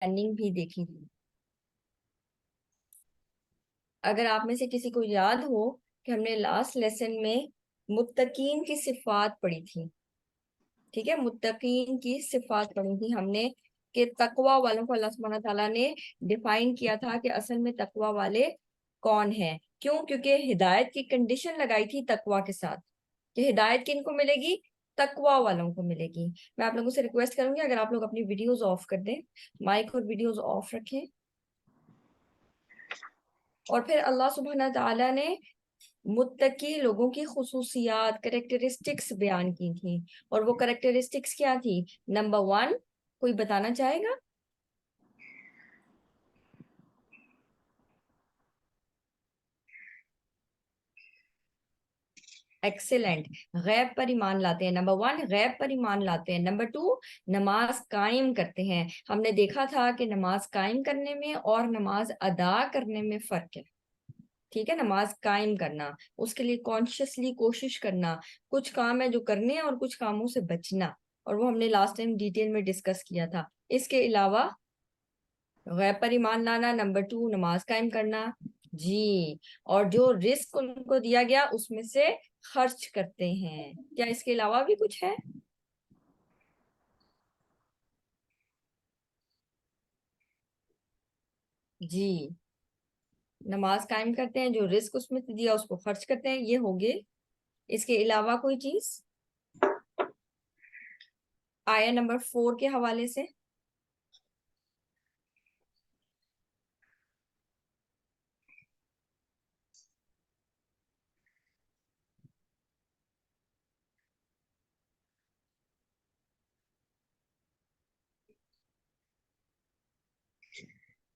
انڈنگ بھی دیکھی تھی. اگر آپ میں سے کسی کو یاد ہو کہ ہم نے لاسٹ لیسن میں متقین کی صفات پڑھی تھی. ٹھیک ہے, متقین کی صفات پڑھی تھی ہم نے, کہ تقوی والوں کو اللہ سبحانہ تعالیٰ نے ڈیفائن کیا تھا کہ اصل میں تقوی والے کون ہیں. کیوں؟ کیونکہ ہدایت کی کنڈیشن لگائی تھی تقوی کے ساتھ, کہ ہدایت کن کو ملے گی؟ تقوی والوں کو ملے گی. میں آپ لوگوں سے ریکویسٹ کروں گی اگر آپ لوگ اپنی ویڈیوز آف کر دیں, مائک اور ویڈیوز آف رکھیں. اور پھر اللہ سبحانہ تعالیٰ نے متقی لوگوں کی خصوصیات, کریکٹرسٹکس بیان کی تھی. اور وہ کریکٹرسٹکس کیا تھی؟ نمبر 1, کوئی بتانا چاہے گا؟ ایکسیلنٹ, غیب پر ایمان لاتے ہیں. نمبر 1, غیب پر ایمان لاتے ہیں. نمبر 2, نماز قائم کرتے ہیں. ہم نے دیکھا تھا کہ نماز قائم کرنے میں اور نماز ادا کرنے میں فرق ہے. ٹھیک ہے, نماز قائم کرنا, اس کے لیے کانشیسلی کوشش کرنا, کچھ کام ہے جو کرنے ہیں اور کچھ کاموں سے بچنا, اور وہ ہم نے لاسٹ ٹائم ڈیٹیل میں ڈسکس کیا تھا. اس کے علاوہ غیب پر ایمان لانا, نمبر 2 نماز قائم کرنا جی, اور جو رزق ان کو دیا گیا اس میں سے خرچ کرتے ہیں. کیا اس کے علاوہ بھی کچھ ہے؟ جی, نماز قائم کرتے ہیں, جو رزق اس میں سے دیا اس کو خرچ کرتے ہیں, یہ ہوگے. اس کے علاوہ کوئی چیز آیا نمبر 4 کے حوالے سے؟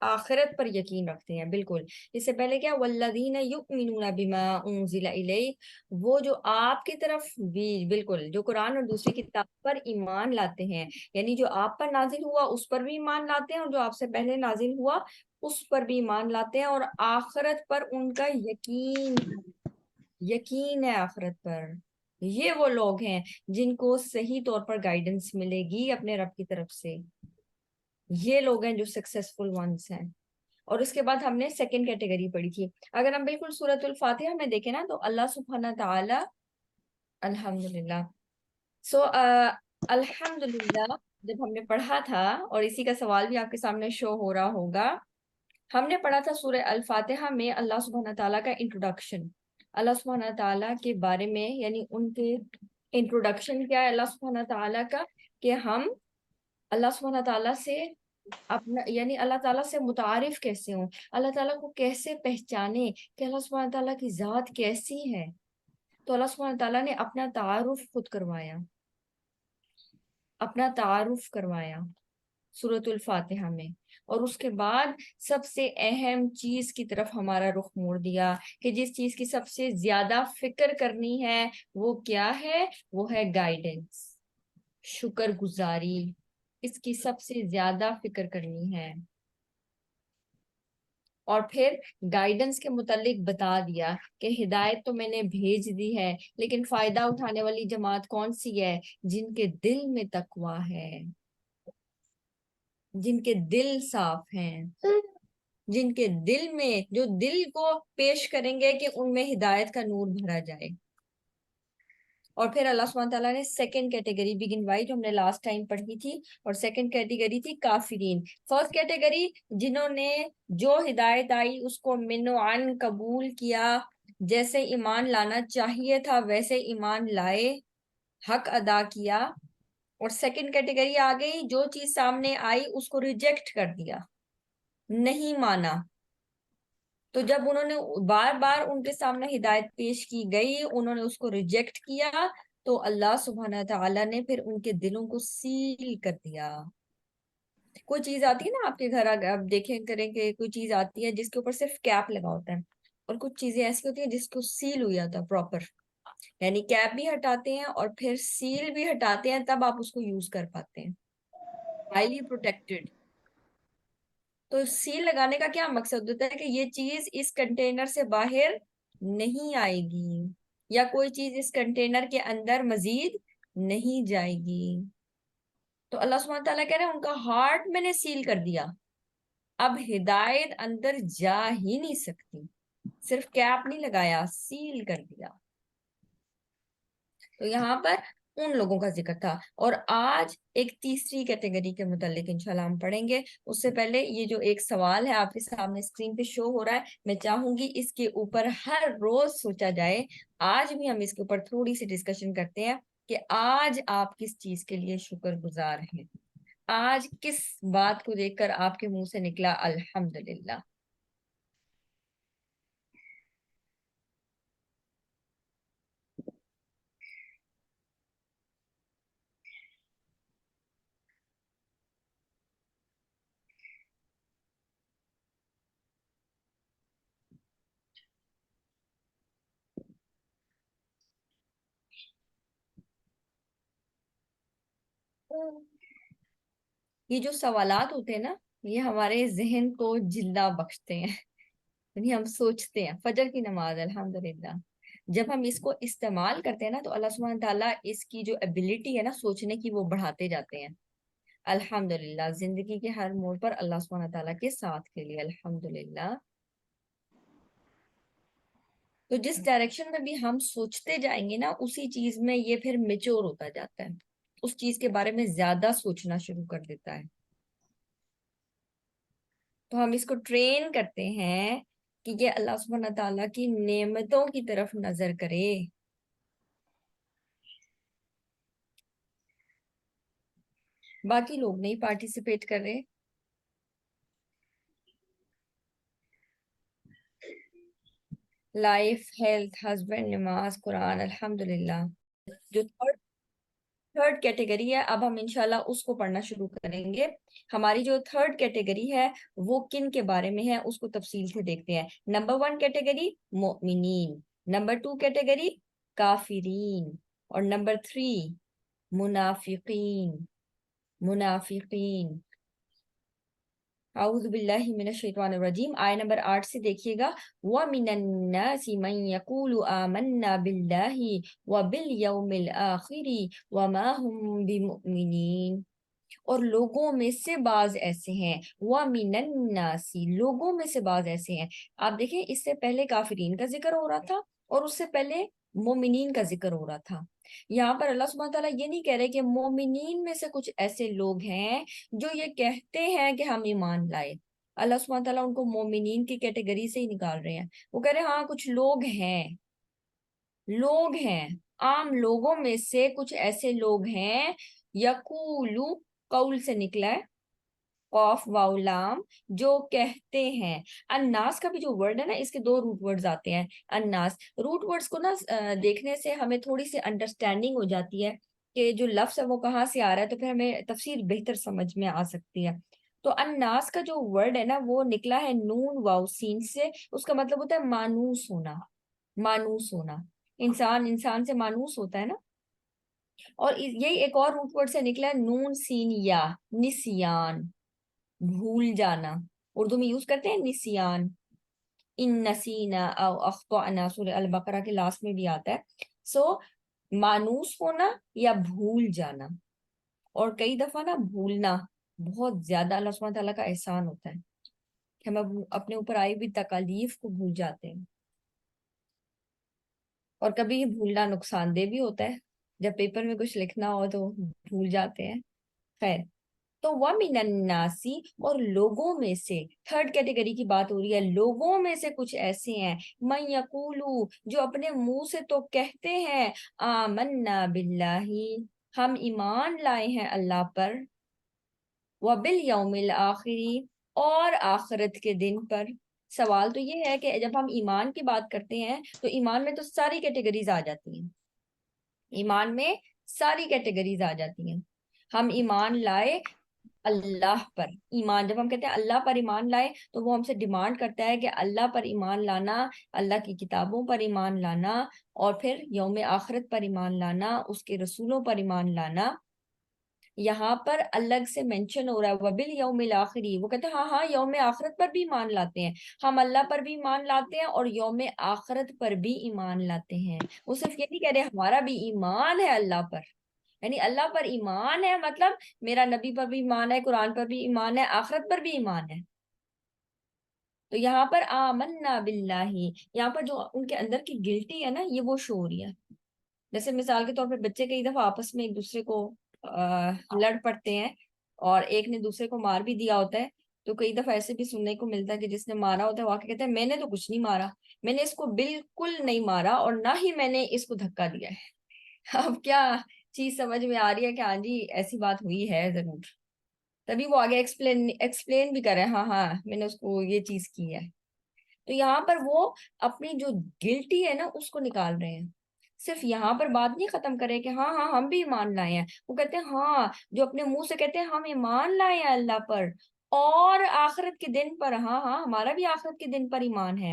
آخرت پر یقین رکھتے ہیں, بالکل. اس سے پہلے کیا؟ والذین یؤمنون بما انزل الیک, وہ جو آپ کی طرف بھی, بالکل, جو قرآن اور دوسری کتاب پر ایمان لاتے ہیں, یعنی جو آپ پر نازل ہوا اس پر بھی ایمان لاتے ہیں, اور جو آپ سے پہلے نازل ہوا اس پر بھی ایمان لاتے ہیں, اور آخرت پر ان کا یقین ہے آخرت پر. یہ وہ لوگ ہیں جن کو صحیح طور پر گائیڈنس ملے گی اپنے رب کی طرف سے. یہ لوگ ہیں جو سکسیسفل ونس ہیں. اور اس کے بعد ہم نے سیکنڈ کیٹیگری پڑھی تھی. اگر ہم بالکل سورۃ الفاتحہ میں دیکھیں نا, تو اللہ سبحانہ تعالی, الحمدللہ, الحمدللہ جب ہم نے پڑھا تھا, اور اسی کا سوال بھی آپ کے سامنے شو ہو رہا ہوگا, ہم نے پڑھا تھا سورہ الفاتحہ میں اللہ سبحانہ تعالیٰ کا انٹروڈکشن, اللہ سبحانہ تعالیٰ کے بارے میں, یعنی ان کے انٹروڈکشن کیا ہے اللہ سبحانہ تعالیٰ کا, کہ ہم اللہ سبحانہ تعالیٰ سے اپنا, یعنی اللہ تعالیٰ سے متعارف کیسے ہوں, اللہ تعالیٰ کو کیسے پہچانے, کہ اللہ سبحانہ تعالیٰ کی ذات کیسی ہے. تو اللہ سبحانہ تعالیٰ نے اپنا تعارف خود کروایا, اپنا تعارف کروایا سورۃ الفاتحہ میں. اور اس کے بعد سب سے اہم چیز کی طرف ہمارا رخ موڑ دیا, کہ جس چیز کی سب سے زیادہ فکر کرنی ہے وہ کیا ہے؟ وہ ہے گائیڈنس, شکر گزاری, اس کی سب سے زیادہ فکر کرنی ہے. اور پھر گائیڈنس کے متعلق بتا دیا کہ ہدایت تو میں نے بھیج دی ہے, لیکن فائدہ اٹھانے والی جماعت کون سی ہے؟ جن کے دل میں تقویٰ ہے, جن کے دل صاف ہیں, جن کے دل میں, جو دل کو پیش کریں گے کہ ان میں ہدایت کا نور بھرا جائے. اور پھر اللہ سبحانہ تعالیٰ نے سیکنڈ کیٹیگری بگن وائی, جو ہم نے لاسٹ ٹائم پڑھی تھی, اور سیکنڈ کیٹیگری تھی کافرین. فرسٹ کیٹیگری جنہوں نے جو ہدایت آئی اس کو من و عن قبول کیا, جیسے ایمان لانا چاہیے تھا ویسے ایمان لائے, حق ادا کیا. اور سیکنڈ کیٹیگری آ گئی, جو چیز سامنے آئی اس کو ریجیکٹ کر دیا, نہیں مانا. تو جب انہوں نے بار بار ان کے سامنے ہدایت پیش کی گئی, انہوں نے اس کو ریجیکٹ کیا, تو اللہ سبحانہ تعالیٰ نے پھر ان کے دلوں کو سیل کر دیا. کوئی چیز آتی ہے نا آپ کے گھر, آپ دیکھیں کریں کہ کوئی چیز آتی ہے جس کے اوپر صرف کیپ لگا ہوتا ہے, اور کچھ چیزیں ایسی ہوتی ہیں جس کو سیل ہو جاتا ہے پراپر, یعنی کیپ بھی ہٹاتے ہیں اور پھر سیل بھی ہٹاتے ہیں, تب آپ اس کو یوز کر پاتے ہیں, ہائیلی پروٹیکٹڈ. تو سیل لگانے کا کیا مقصد ہوتا ہے؟ کہ یہ چیز اس کنٹینر سے باہر نہیں آئے گی, یا کوئی چیز اس کنٹینر کے اندر مزید نہیں جائے گی. تو تو اللہ سبحانہ تعالیٰ کہہ رہے ہیں ان کا ہارٹ میں نے سیل کر دیا، اب ہدایت اندر جا ہی نہیں سکتی، صرف کیپ نہیں لگایا، سیل کر دیا۔ تو یہاں پر ان لوگوں کا ذکر تھا۔ اور آج ایک تیسری کیٹیگری کے متعلق انشاءاللہ ہم پڑھیں گے۔ اس سے پہلے یہ جو ایک سوال ہے آپ کے سامنے اسکرین پہ شو ہو رہا ہے، میں چاہوں گی اس کے اوپر ہر روز سوچا جائے۔ آج بھی ہم اس کے اوپر تھوڑی سی ڈسکشن کرتے ہیں کہ آج آپ کس چیز کے لیے شکر گزار ہیں، آج کس بات کو دیکھ کر آپ کے منہ سے نکلا الحمدللہ۔ یہ جو سوالات ہوتے ہیں نا، یہ ہمارے ذہن کو جلہ بخشتے ہیں، یعنی ہم سوچتے ہیں۔ فجر کی نماز الحمدللہ جب ہم اس کو استعمال کرتے ہیں نا، تو اللہ سبحانہ تعالیٰ اس کی جو ایبلٹی ہے نا سوچنے کی، وہ بڑھاتے جاتے ہیں۔ الحمدللہ زندگی کے ہر موڑ پر اللہ سبحانہ تعالیٰ کے ساتھ کے لیے الحمدللہ۔ تو جس ڈائریکشن میں بھی ہم سوچتے جائیں گے نا، اسی چیز میں یہ پھر میچور ہوتا جاتا ہے، اس چیز کے بارے میں زیادہ سوچنا شروع کر دیتا ہے۔ تو ہم اس کو ٹرین کرتے ہیں کہ یہ اللہ سبحانہ تعالیٰ کی نعمتوں کی طرف نظر کرے۔ باقی لوگ نہیں پارٹیسپیٹ کر رہے۔ لائف، ہیلتھ، ہسبینڈ، نماز، قرآن، الحمدللہ۔ جو تھرڈ کیٹیگری ہے، اب ہم انشاءاللہ اس کو پڑھنا شروع کریں گے۔ ہماری جو تھرڈ کیٹیگری ہے وہ کن کے بارے میں ہے، اس کو تفصیل سے دیکھتے ہیں۔ نمبر 1 کیٹیگری مؤمنین، نمبر 2 کیٹیگری کافرین، اور نمبر 3 منافقین۔ منافقین، اعوذ باللہ من الشیطان الرجیم، آیت نمبر 8 سے دیکھیے گا۔ وَمِنَ النَّاسِ مَن يَقُولُ آمَنَّا بِاللَّهِ وَبِالْيَوْمِ الْآخِرِ وَمَا هُمْ بِمُؤْمِنِينَ، اور لوگوں میں سے بعض ایسے ہیں۔ وَمِنَ النَّاسِ، لوگوں میں سے بعض ایسے ہیں۔ آپ دیکھیں اس سے پہلے کافرین کا ذکر ہو رہا تھا، اور اس سے پہلے مومنین کا ذکر ہو رہا تھا۔ یہاں پر اللہ سبحانہ تعالیٰ یہ نہیں کہہ رہے کہ مومنین میں سے کچھ ایسے لوگ ہیں جو یہ کہتے ہیں کہ ہم ایمان لائے۔ اللہ سبحانہ تعالیٰ ان کو مومنین کی کیٹیگری سے ہی نکال رہے ہیں۔ وہ کہہ رہے ہیں ہاں کچھ لوگ ہیں، لوگ ہیں، عام لوگوں میں سے کچھ ایسے لوگ ہیں۔ یقولو، قول سے نکلا ہے، قاف واو لام، جو کہتے ہیں۔ الناس کا بھی جو ورڈ ہے نا، اس کے 2 روٹ ورڈز آتے ہیں۔ الناس روٹ ورڈز کو نا دیکھنے سے ہمیں تھوڑی سی انڈرسٹینڈنگ ہو جاتی ہے کہ جو لفظ ہے وہ کہاں سے آ رہا ہے، تو پھر ہمیں تفسیر بہتر سمجھ میں آ سکتی ہے۔ تو الناس کا جو ورڈ ہے نا، وہ نکلا ہے نون واو سین سے۔ اس کا مطلب ہوتا ہے مانوس ہونا، مانوس ہونا۔ انسان انسان سے مانوس ہوتا ہے نا۔ اور یہی ایک اور روٹ ورڈ سے نکلا ہے نون سین یا، نسیان، بھول جانا۔ اردو میں یوز کرتے ہیں نسیان، ان نسینا او اخطأنا، سورہ البقرہ کے لاسٹ میں بھی آتا ہے۔ سو مانوس ہونا یا بھول جانا، اور کئی دفعہ نا بھولنا بہت زیادہ اللہ سبحانہ تعالیٰ کا احسان ہوتا ہے کہ ہم اپنے اوپر آئی ہوئی تکالیف کو بھول جاتے ہیں۔ اور کبھی بھولنا نقصان دہ بھی ہوتا ہے، جب پیپر میں کچھ لکھنا ہو تو بھول جاتے ہیں۔ خیر، تو وَمِنَ النَّاسِ، اور لوگوں میں سے، تھرڈ کیٹیگری کی بات ہو رہی ہے، لوگوں میں سے کچھ ایسے ہیں، مَن یقولو، جو اپنے منہ سے تو کہتے ہیں، آمنا باللہ، ہم ایمان لائے ہیں اللہ پر، وَبِالْيَوْمِ الْآخِرِ، اور آخرت کے دن پر۔ سوال تو یہ ہے کہ جب ہم ایمان کی بات کرتے ہیں تو ایمان میں تو ساری کیٹیگریز آ جاتی ہیں، ایمان میں ساری کیٹیگریز آ جاتی ہیں۔ ہم ایمان لائے اللہ پر، ایمان جب ہم کہتے ہیں اللہ پر ایمان لائے، تو وہ ہم سے ڈیمانڈ کرتا ہے کہ اللہ پر ایمان لانا، اللہ کی کتابوں پر ایمان لانا، اور پھر یوم آخرت پر ایمان لانا، اس کے رسولوں پر ایمان لانا۔ یہاں پر الگ سے مینشن ہو رہا ہے وَبِالْيَوْمِ الْآخِرِ، وہ کہتے ہیں ہاں ہاں یوم آخرت پر بھی ایمان لاتے ہیں، ہم اللہ پر بھی ایمان لاتے ہیں اور یوم آخرت پر بھی ایمان لاتے ہیں۔ وہ صرف یہ نہیں کہہ رہے ہمارا بھی ایمان ہے اللہ پر، یعنی اللہ پر ایمان ہے مطلب میرا نبی پر بھی ایمان ہے، قرآن پر بھی ایمان ہے، آخرت پر بھی ایمان ہے. تو یہاں پر آمنا باللہ، یہاں پر جو ان کے اندر کی گلٹی ہے نا یہ وہ شو ہو رہی ہے. جیسے مثال کے طور پہ بچے کئی دفعہ آپس میں ایک دوسرے کو لڑ پڑتے ہیں اور ایک نے دوسرے کو مار بھی دیا ہوتا ہے. تو کئی دفعہ ایسے بھی سننے کو ملتا ہے کہ جس نے مارا ہوتا ہے وہ آ کے کہتا ہے میں نے تو کچھ نہیں مارا، میں نے اس کو بالکل نہیں مارا اور نہ ہی میں نے اس کو دھکا دیا ہے. اب کیا چیز سمجھ میں آ رہی ہے کہ ہاں جی ایسی بات ہوئی ہے ضرور. تبھی وہ آگے ایکسپلین بھی کرے ہاں ہاں میں نے اس کو یہ چیز کی ہے. تو یہاں پر وہ اپنی جو گلٹی ہے نا اس کو نکال رہے ہیں. صرف یہاں پر بات نہیں ختم کرے کہ ہاں ہاں ہم بھی ایمان لائے ہیں، وہ کہتے ہیں ہاں جو اپنے منہ سے کہتے ہیں ہم ایمان لائے ہیں اللہ پر اور آخرت کے دن پر، ہاں ہاں ہمارا بھی آخرت کے دن پر ایمان ہے.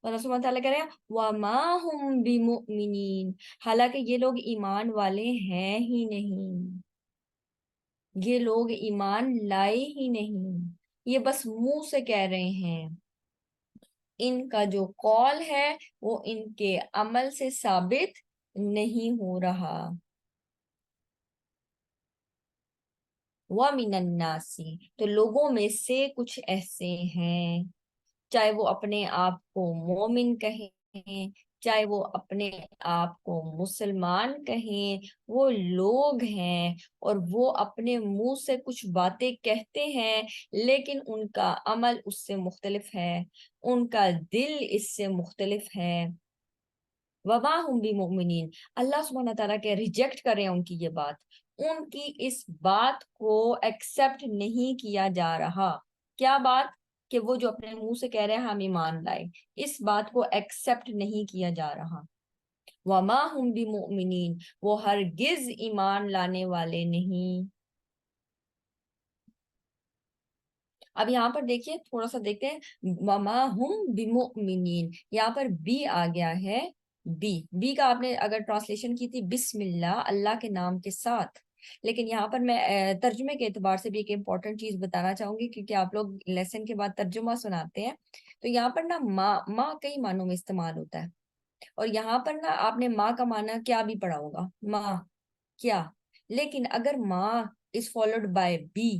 اور رسول اللہ تعالیٰ کہہ رہے ہیں وَمَا هُمْ بِمُؤْمِنِينَ، حالانکہ یہ لوگ ایمان والے ہیں ہی نہیں، یہ لوگ ایمان لائے ہی نہیں، یہ بس منہ سے کہہ رہے ہیں. ان کا جو قول ہے وہ ان کے عمل سے ثابت نہیں ہو رہا. وَمِنَ النَّاسِ، تو لوگوں میں سے کچھ ایسے ہیں، چاہے وہ اپنے آپ کو مومن کہیں، چاہے وہ اپنے آپ کو مسلمان کہیں، وہ لوگ ہیں اور وہ اپنے منہ سے کچھ باتیں کہتے ہیں لیکن ان کا عمل اس سے مختلف ہے، ان کا دل اس سے مختلف ہے. وما ہم بمؤمنین، اللہ سبحانہ تعالیٰ کے ریجیکٹ کر رہے ہیں ان کی یہ بات، ان کی اس بات کو ایکسپٹ نہیں کیا جا رہا. کیا بات؟ کہ وہ جو اپنے منہ سے کہہ رہے ہیں ہم ایمان لائے، اس بات کو ایکسپٹ نہیں کیا جا رہا. وما ہم بمؤمنین، وہ ہرگز ایمان لانے والے نہیں. اب یہاں پر دیکھیے تھوڑا سا دیکھتے ہیں وما ہم بمؤمنین، یہاں پر بی آ گیا ہے. بی کا آپ نے اگر ٹرانسلیشن کی تھی بسم اللہ، اللہ کے نام کے ساتھ، لیکن یہاں پر میں ترجمے کے اعتبار سے بھی ایک امپورٹنٹ چیز بتانا چاہوں گی کیونکہ آپ لوگ لیسن کے بعد ترجمہ سناتے ہیں. تو یہاں پر نا ماں کئی معنوں میں استعمال ہوتا ہے، اور یہاں پر نا آپ نے ماں کا معنی کیا بھی پڑھا ہوگا، ماں کیا. لیکن اگر ماں از فالوڈ بائی بی،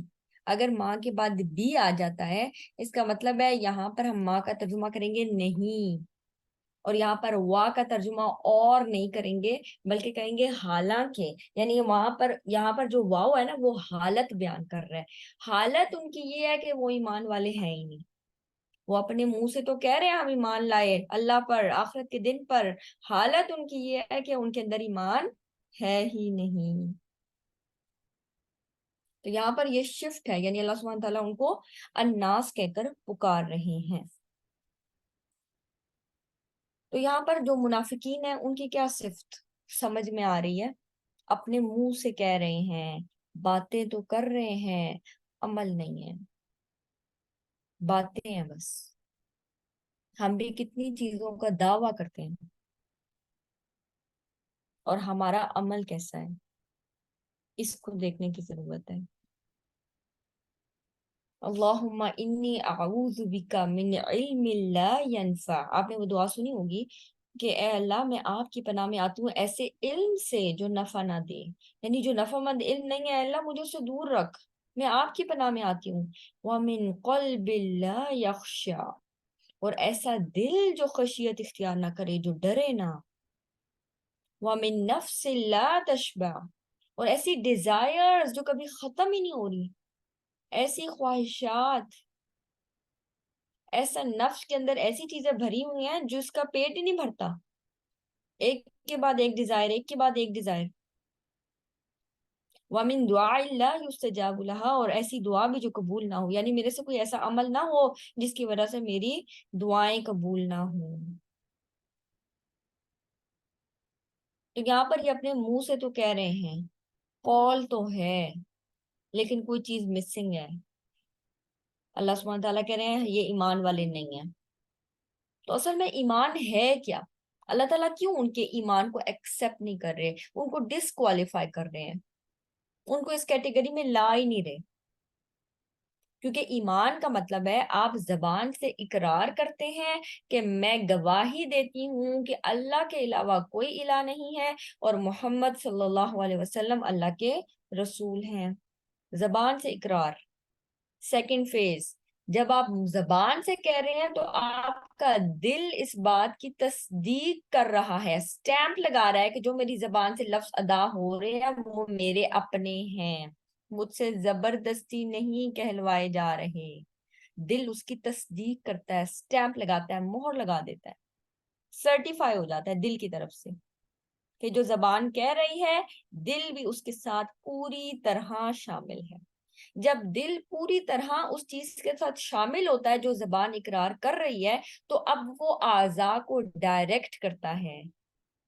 اگر ماں کے بعد بی آ جاتا ہے اس کا مطلب ہے یہاں پر ہم ماں کا ترجمہ کریں گے نہیں، اور یہاں پر وا کا ترجمہ اور نہیں کریں گے بلکہ کہیں گے حالانکہ، یعنی وہاں پر یہاں پر جو واو ہے نا وہ حالت بیان کر رہا ہے. حالت ان کی یہ ہے کہ وہ ایمان والے ہیں ہی نہیں. وہ اپنے منہ سے تو کہہ رہے ہیں ہم ایمان لائے اللہ پر آخرت کے دن پر، حالت ان کی یہ ہے کہ ان کے اندر ایمان ہے ہی نہیں. تو یہاں پر یہ شفٹ ہے، یعنی اللہ سبحانہ تعالیٰ ان کو الناس کہہ کر پکار رہے ہیں. تو یہاں پر جو منافقین ہیں ان کی کیا صفت سمجھ میں آ رہی ہے؟ اپنے منہ سے کہہ رہے ہیں، باتیں تو کر رہے ہیں، عمل نہیں ہے، باتیں ہیں بس. ہم بھی کتنی چیزوں کا دعویٰ کرتے ہیں اور ہمارا عمل کیسا ہے اس کو دیکھنے کی ضرورت ہے. اللہم انی اعوذ بک من علم لا ینفع، آپ نے وہ دعا سنی ہوگی کہ اے اللہ میں آپ کی پناہ میں آتی ہوں ایسے علم سے جو نفع نہ دے، یعنی جو نفع مند علم نہیں ہے اے اللہ مجھے اس سے دور رکھ، میں آپ کی پناہ میں آتی ہوں. وَمِن قَلْبٍ لَا يَخْشَعْ، اور ایسا دل جو خشیت اختیار نہ کرے، جو ڈرے نہ. وَمِن نَفْسٍ لَا تَشْبَعْ، اور ایسی ڈیزائرز جو کبھی ختم ہی نہیں ہو رہی، ایسی خواہشات، ایسا نفس کے اندر ایسی چیزیں بھری ہوئی ہیں جو اس کا پیٹ ہی نہیں بھرتا، ایک کے بعد ایک ڈیزائر، ایک کے بعد ایک ڈیزائر. وَمِن دُعَاءٍ لَا يُسْتَجَابُ لَهَا، اور ایسی دعا بھی جو قبول نہ ہو، یعنی میرے سے کوئی ایسا عمل نہ ہو جس کی وجہ سے میری دعائیں قبول نہ ہوں. تو یہاں پر یہ اپنے منہ سے تو کہہ رہے ہیں، قول تو ہے لیکن کوئی چیز مسنگ ہے. اللہ سبحانہ تعالیٰ کہہ رہے ہیں یہ ایمان والے نہیں ہیں. تو اصل میں ایمان ہے کیا؟ اللہ تعالیٰ کیوں ان کے ایمان کو ایکسپٹ نہیں کر رہے، ان کو ڈسکوالیفائی کر رہے ہیں، ان کو اس کیٹیگری میں لا ہی نہیں رہے؟ کیونکہ ایمان کا مطلب ہے آپ زبان سے اقرار کرتے ہیں کہ میں گواہی دیتی ہوں کہ اللہ کے علاوہ کوئی الہ نہیں ہے اور محمد صلی اللہ علیہ وسلم اللہ کے رسول ہیں. زبان سے اقرار. سیکنڈ فیز، جب آپ زبان سے کہہ رہے ہیں تو آپ کا دل اس بات کی تصدیق کر رہا ہے، سٹیمپ لگا رہا ہے کہ جو میری زبان سے لفظ ادا ہو رہے ہیں وہ میرے اپنے ہیں، مجھ سے زبردستی نہیں کہلوائے جا رہے. دل اس کی تصدیق کرتا ہے، سٹیمپ لگاتا ہے، مہر لگا دیتا ہے، سرٹیفائی ہو جاتا ہے دل کی طرف سے کہ جو زبان کہہ رہی ہے دل بھی اس کے ساتھ پوری طرح شامل ہے. جب دل پوری طرح اس چیز کے ساتھ شامل ہوتا ہے جو زبان اقرار کر رہی ہے تو اب وہ اعضاء کو ڈائریکٹ کرتا ہے،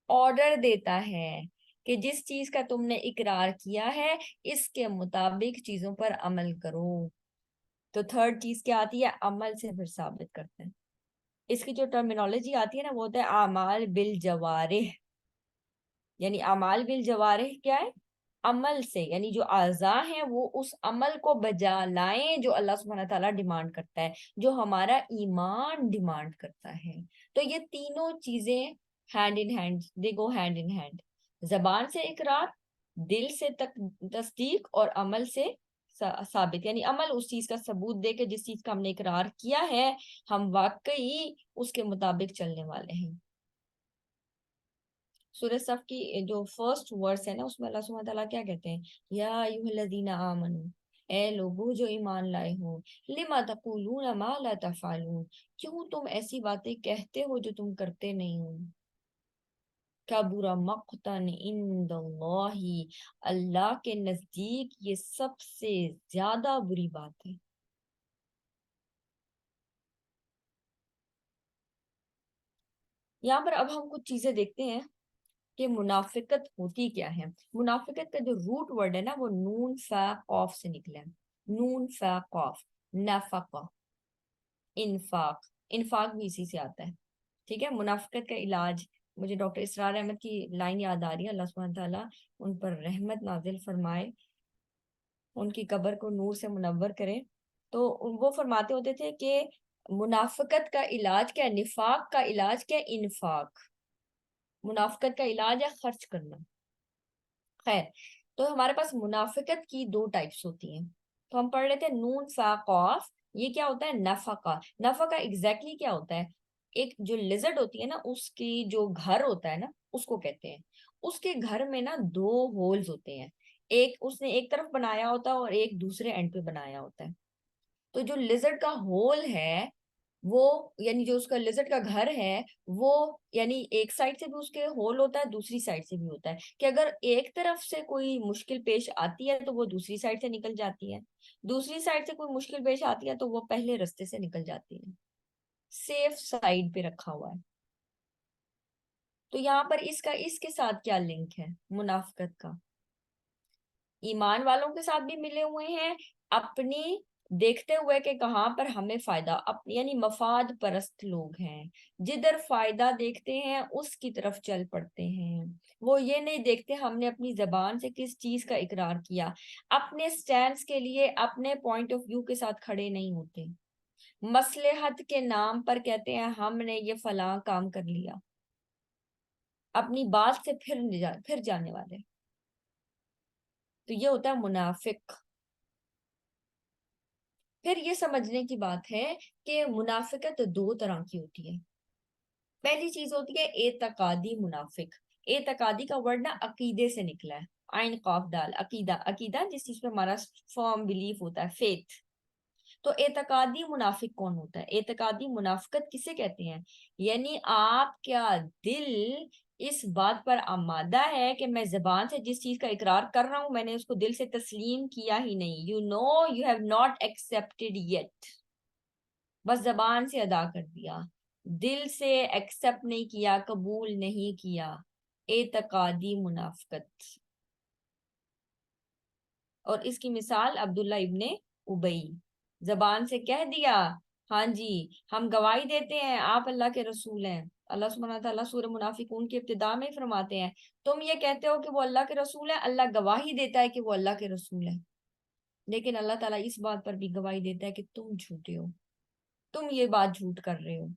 آرڈر دیتا ہے کہ جس چیز کا تم نے اقرار کیا ہے اس کے مطابق چیزوں پر عمل کرو. تو تھرڈ چیز کیا آتی ہے؟ عمل سے پھر ثابت کرتے ہیں. اس کی جو ٹرمینالوجی آتی ہے نا وہ ہوتا ہے اعمال بالجوارح. یعنی اعمال بالجوارح کیا ہے؟ عمل سے، یعنی جو اعضاء ہیں وہ اس عمل کو بجا لائیں جو اللہ سبحانہ تعالیٰ ڈیمانڈ کرتا ہے، جو ہمارا ایمان ڈیمانڈ کرتا ہے. تو یہ تینوں چیزیں hand in hand, they go hand in hand. زبان سے اقرار، دل سے تصدیق، اور عمل سے ثابت. یعنی عمل اس چیز کا ثبوت دے کہ جس چیز کا ہم نے اقرار کیا ہے ہم واقعی اس کے مطابق چلنے والے ہیں. سورہ صف کی جو فرسٹ ورس ہے نا اس میں اللہ سبحانہ تعالیٰ کیا کہتے ہیں؟ یا ایھا الذین آمنو، اے لوگو جو ایمان لائے ہو، لما تقولون ما لا تفعلون، کیوں تم ایسی باتیں کہتے ہو جو تم کرتے نہیں ہو. کبر مقتا عند اللہ، اللہ کے نزدیک یہ سب سے زیادہ بری بات ہے. یہاں پر اب ہم کچھ چیزیں دیکھتے ہیں کہ منافقت ہوتی کیا ہے. منافقت کا جو روٹ ورڈ ہے نا وہ نون فا قاف سے نکلا ہے. نون فا قاف، نفقہ، انفاق. انفاق بھی اسی سے آتا ہے. ٹھیک ہے. منافقت کا علاج، مجھے ڈاکٹر اسرار احمد کی لائن یاد آ رہی ہے، اللہ سبحانہ تعالیٰ ان پر رحمت نازل فرمائے، ان کی قبر کو نور سے منور کرے. تو وہ فرماتے ہوتے تھے کہ منافقت کا علاج کیا، نفاق کا علاج کیا، انفاق. منافقت کا علاج ہے خرچ کرنا. خیر، تو ہمارے پاس منافقت کی دو ٹائپس ہوتی ہیں. تو ہم پڑھ لیتے ہیں نون فا قاف. یہ کیا ہوتا ہے؟ نفقہ. نفقہ ایگزیکٹلی کیا ہوتا ہے؟ ایک جو لیزرڈ ہوتی ہے نا اس کی جو گھر ہوتا ہے نا اس کو کہتے ہیں. اس کے گھر میں نا دو ہولز ہوتے ہیں، ایک اس نے ایک طرف بنایا ہوتا ہے اور ایک دوسرے اینڈ پہ بنایا ہوتا ہے. تو جو لیزرڈ کا ہول ہے وہ، یعنی جو اس کا لیزرڈ کا گھر ہے وہ، یعنی ایک سائڈ سے بھی اس کے ہول ہوتا ہے دوسری سائڈ سے بھی ہوتا ہے کہ اگر ایک طرف سے کوئی مشکل پیش آتی ہے تو وہ دوسری سائڈ سے نکل جاتی ہے، دوسری سائڈ سے کوئی مشکل پیش آتی ہے تو وہ پہلے رستے سے نکل جاتی ہے. سیف سائڈ پہ رکھا ہوا ہے. تو یہاں پر اس کے ساتھ کیا لنک ہے منافقت کا؟ ایمان والوں کے ساتھ بھی ملے ہوئے ہیں، اپنی دیکھتے ہوئے کہ کہاں پر ہمیں فائدہ، یعنی مفاد پرست لوگ ہیں، جدھر فائدہ دیکھتے ہیں اس کی طرف چل پڑتے ہیں. وہ یہ نہیں دیکھتے ہم نے اپنی زبان سے کس چیز کا اقرار کیا، اپنے سٹینڈز کے لیے اپنے پوائنٹ آف ویو کے ساتھ کھڑے نہیں ہوتے، مصلحت کے نام پر کہتے ہیں ہم نے یہ فلاں کام کر لیا، اپنی بات سے پھر جانے والے. تو یہ ہوتا ہے منافق. پھر یہ سمجھنے کی بات ہے کہ منافقت دو طرح کی ہوتی ہے. پہلی چیز ہوتی ہے اعتقادی منافق. اعتقادی کا ورڈ نا عقیدے سے نکلا ہے، عین قاف دال، عقیدہ. عقیدہ جس چیز پہ ہمارا فرم بلیف ہوتا ہے، فیتھ. تو اعتقادی منافق کون ہوتا ہے؟ اعتقادی منافقت کسے کہتے ہیں؟ یعنی آپ کیا دل اس بات پر آمادہ ہے کہ میں زبان سے جس چیز کا اقرار کر رہا ہوں میں نے اس کو دل سے تسلیم کیا ہی نہیں. You know you have not expected yet. بس زبان سے ادا کر دیا، دل سے ایکسپٹ نہیں کیا، قبول نہیں کیا. اعتقادی منافقت. اور اس کی مثال عبداللہ ابن ابی، زبان سے کہہ دیا ہاں جی ہم گواہی دیتے ہیں آپ اللہ کے رسول ہیں. اللہ سبحانہ تعالیٰ سورہ منافقون کی ابتدا میں فرماتے ہیں تم یہ کہتے ہو کہ وہ اللہ کے رسول ہیں، اللہ گواہی دیتا ہے کہ وہ اللہ کے رسول ہیں. لیکن اللہ تعالیٰ اس بات پر بھی گواہی دیتا ہے کہ تم جھوٹے ہو، تم یہ بات جھوٹ کر رہے ہو۔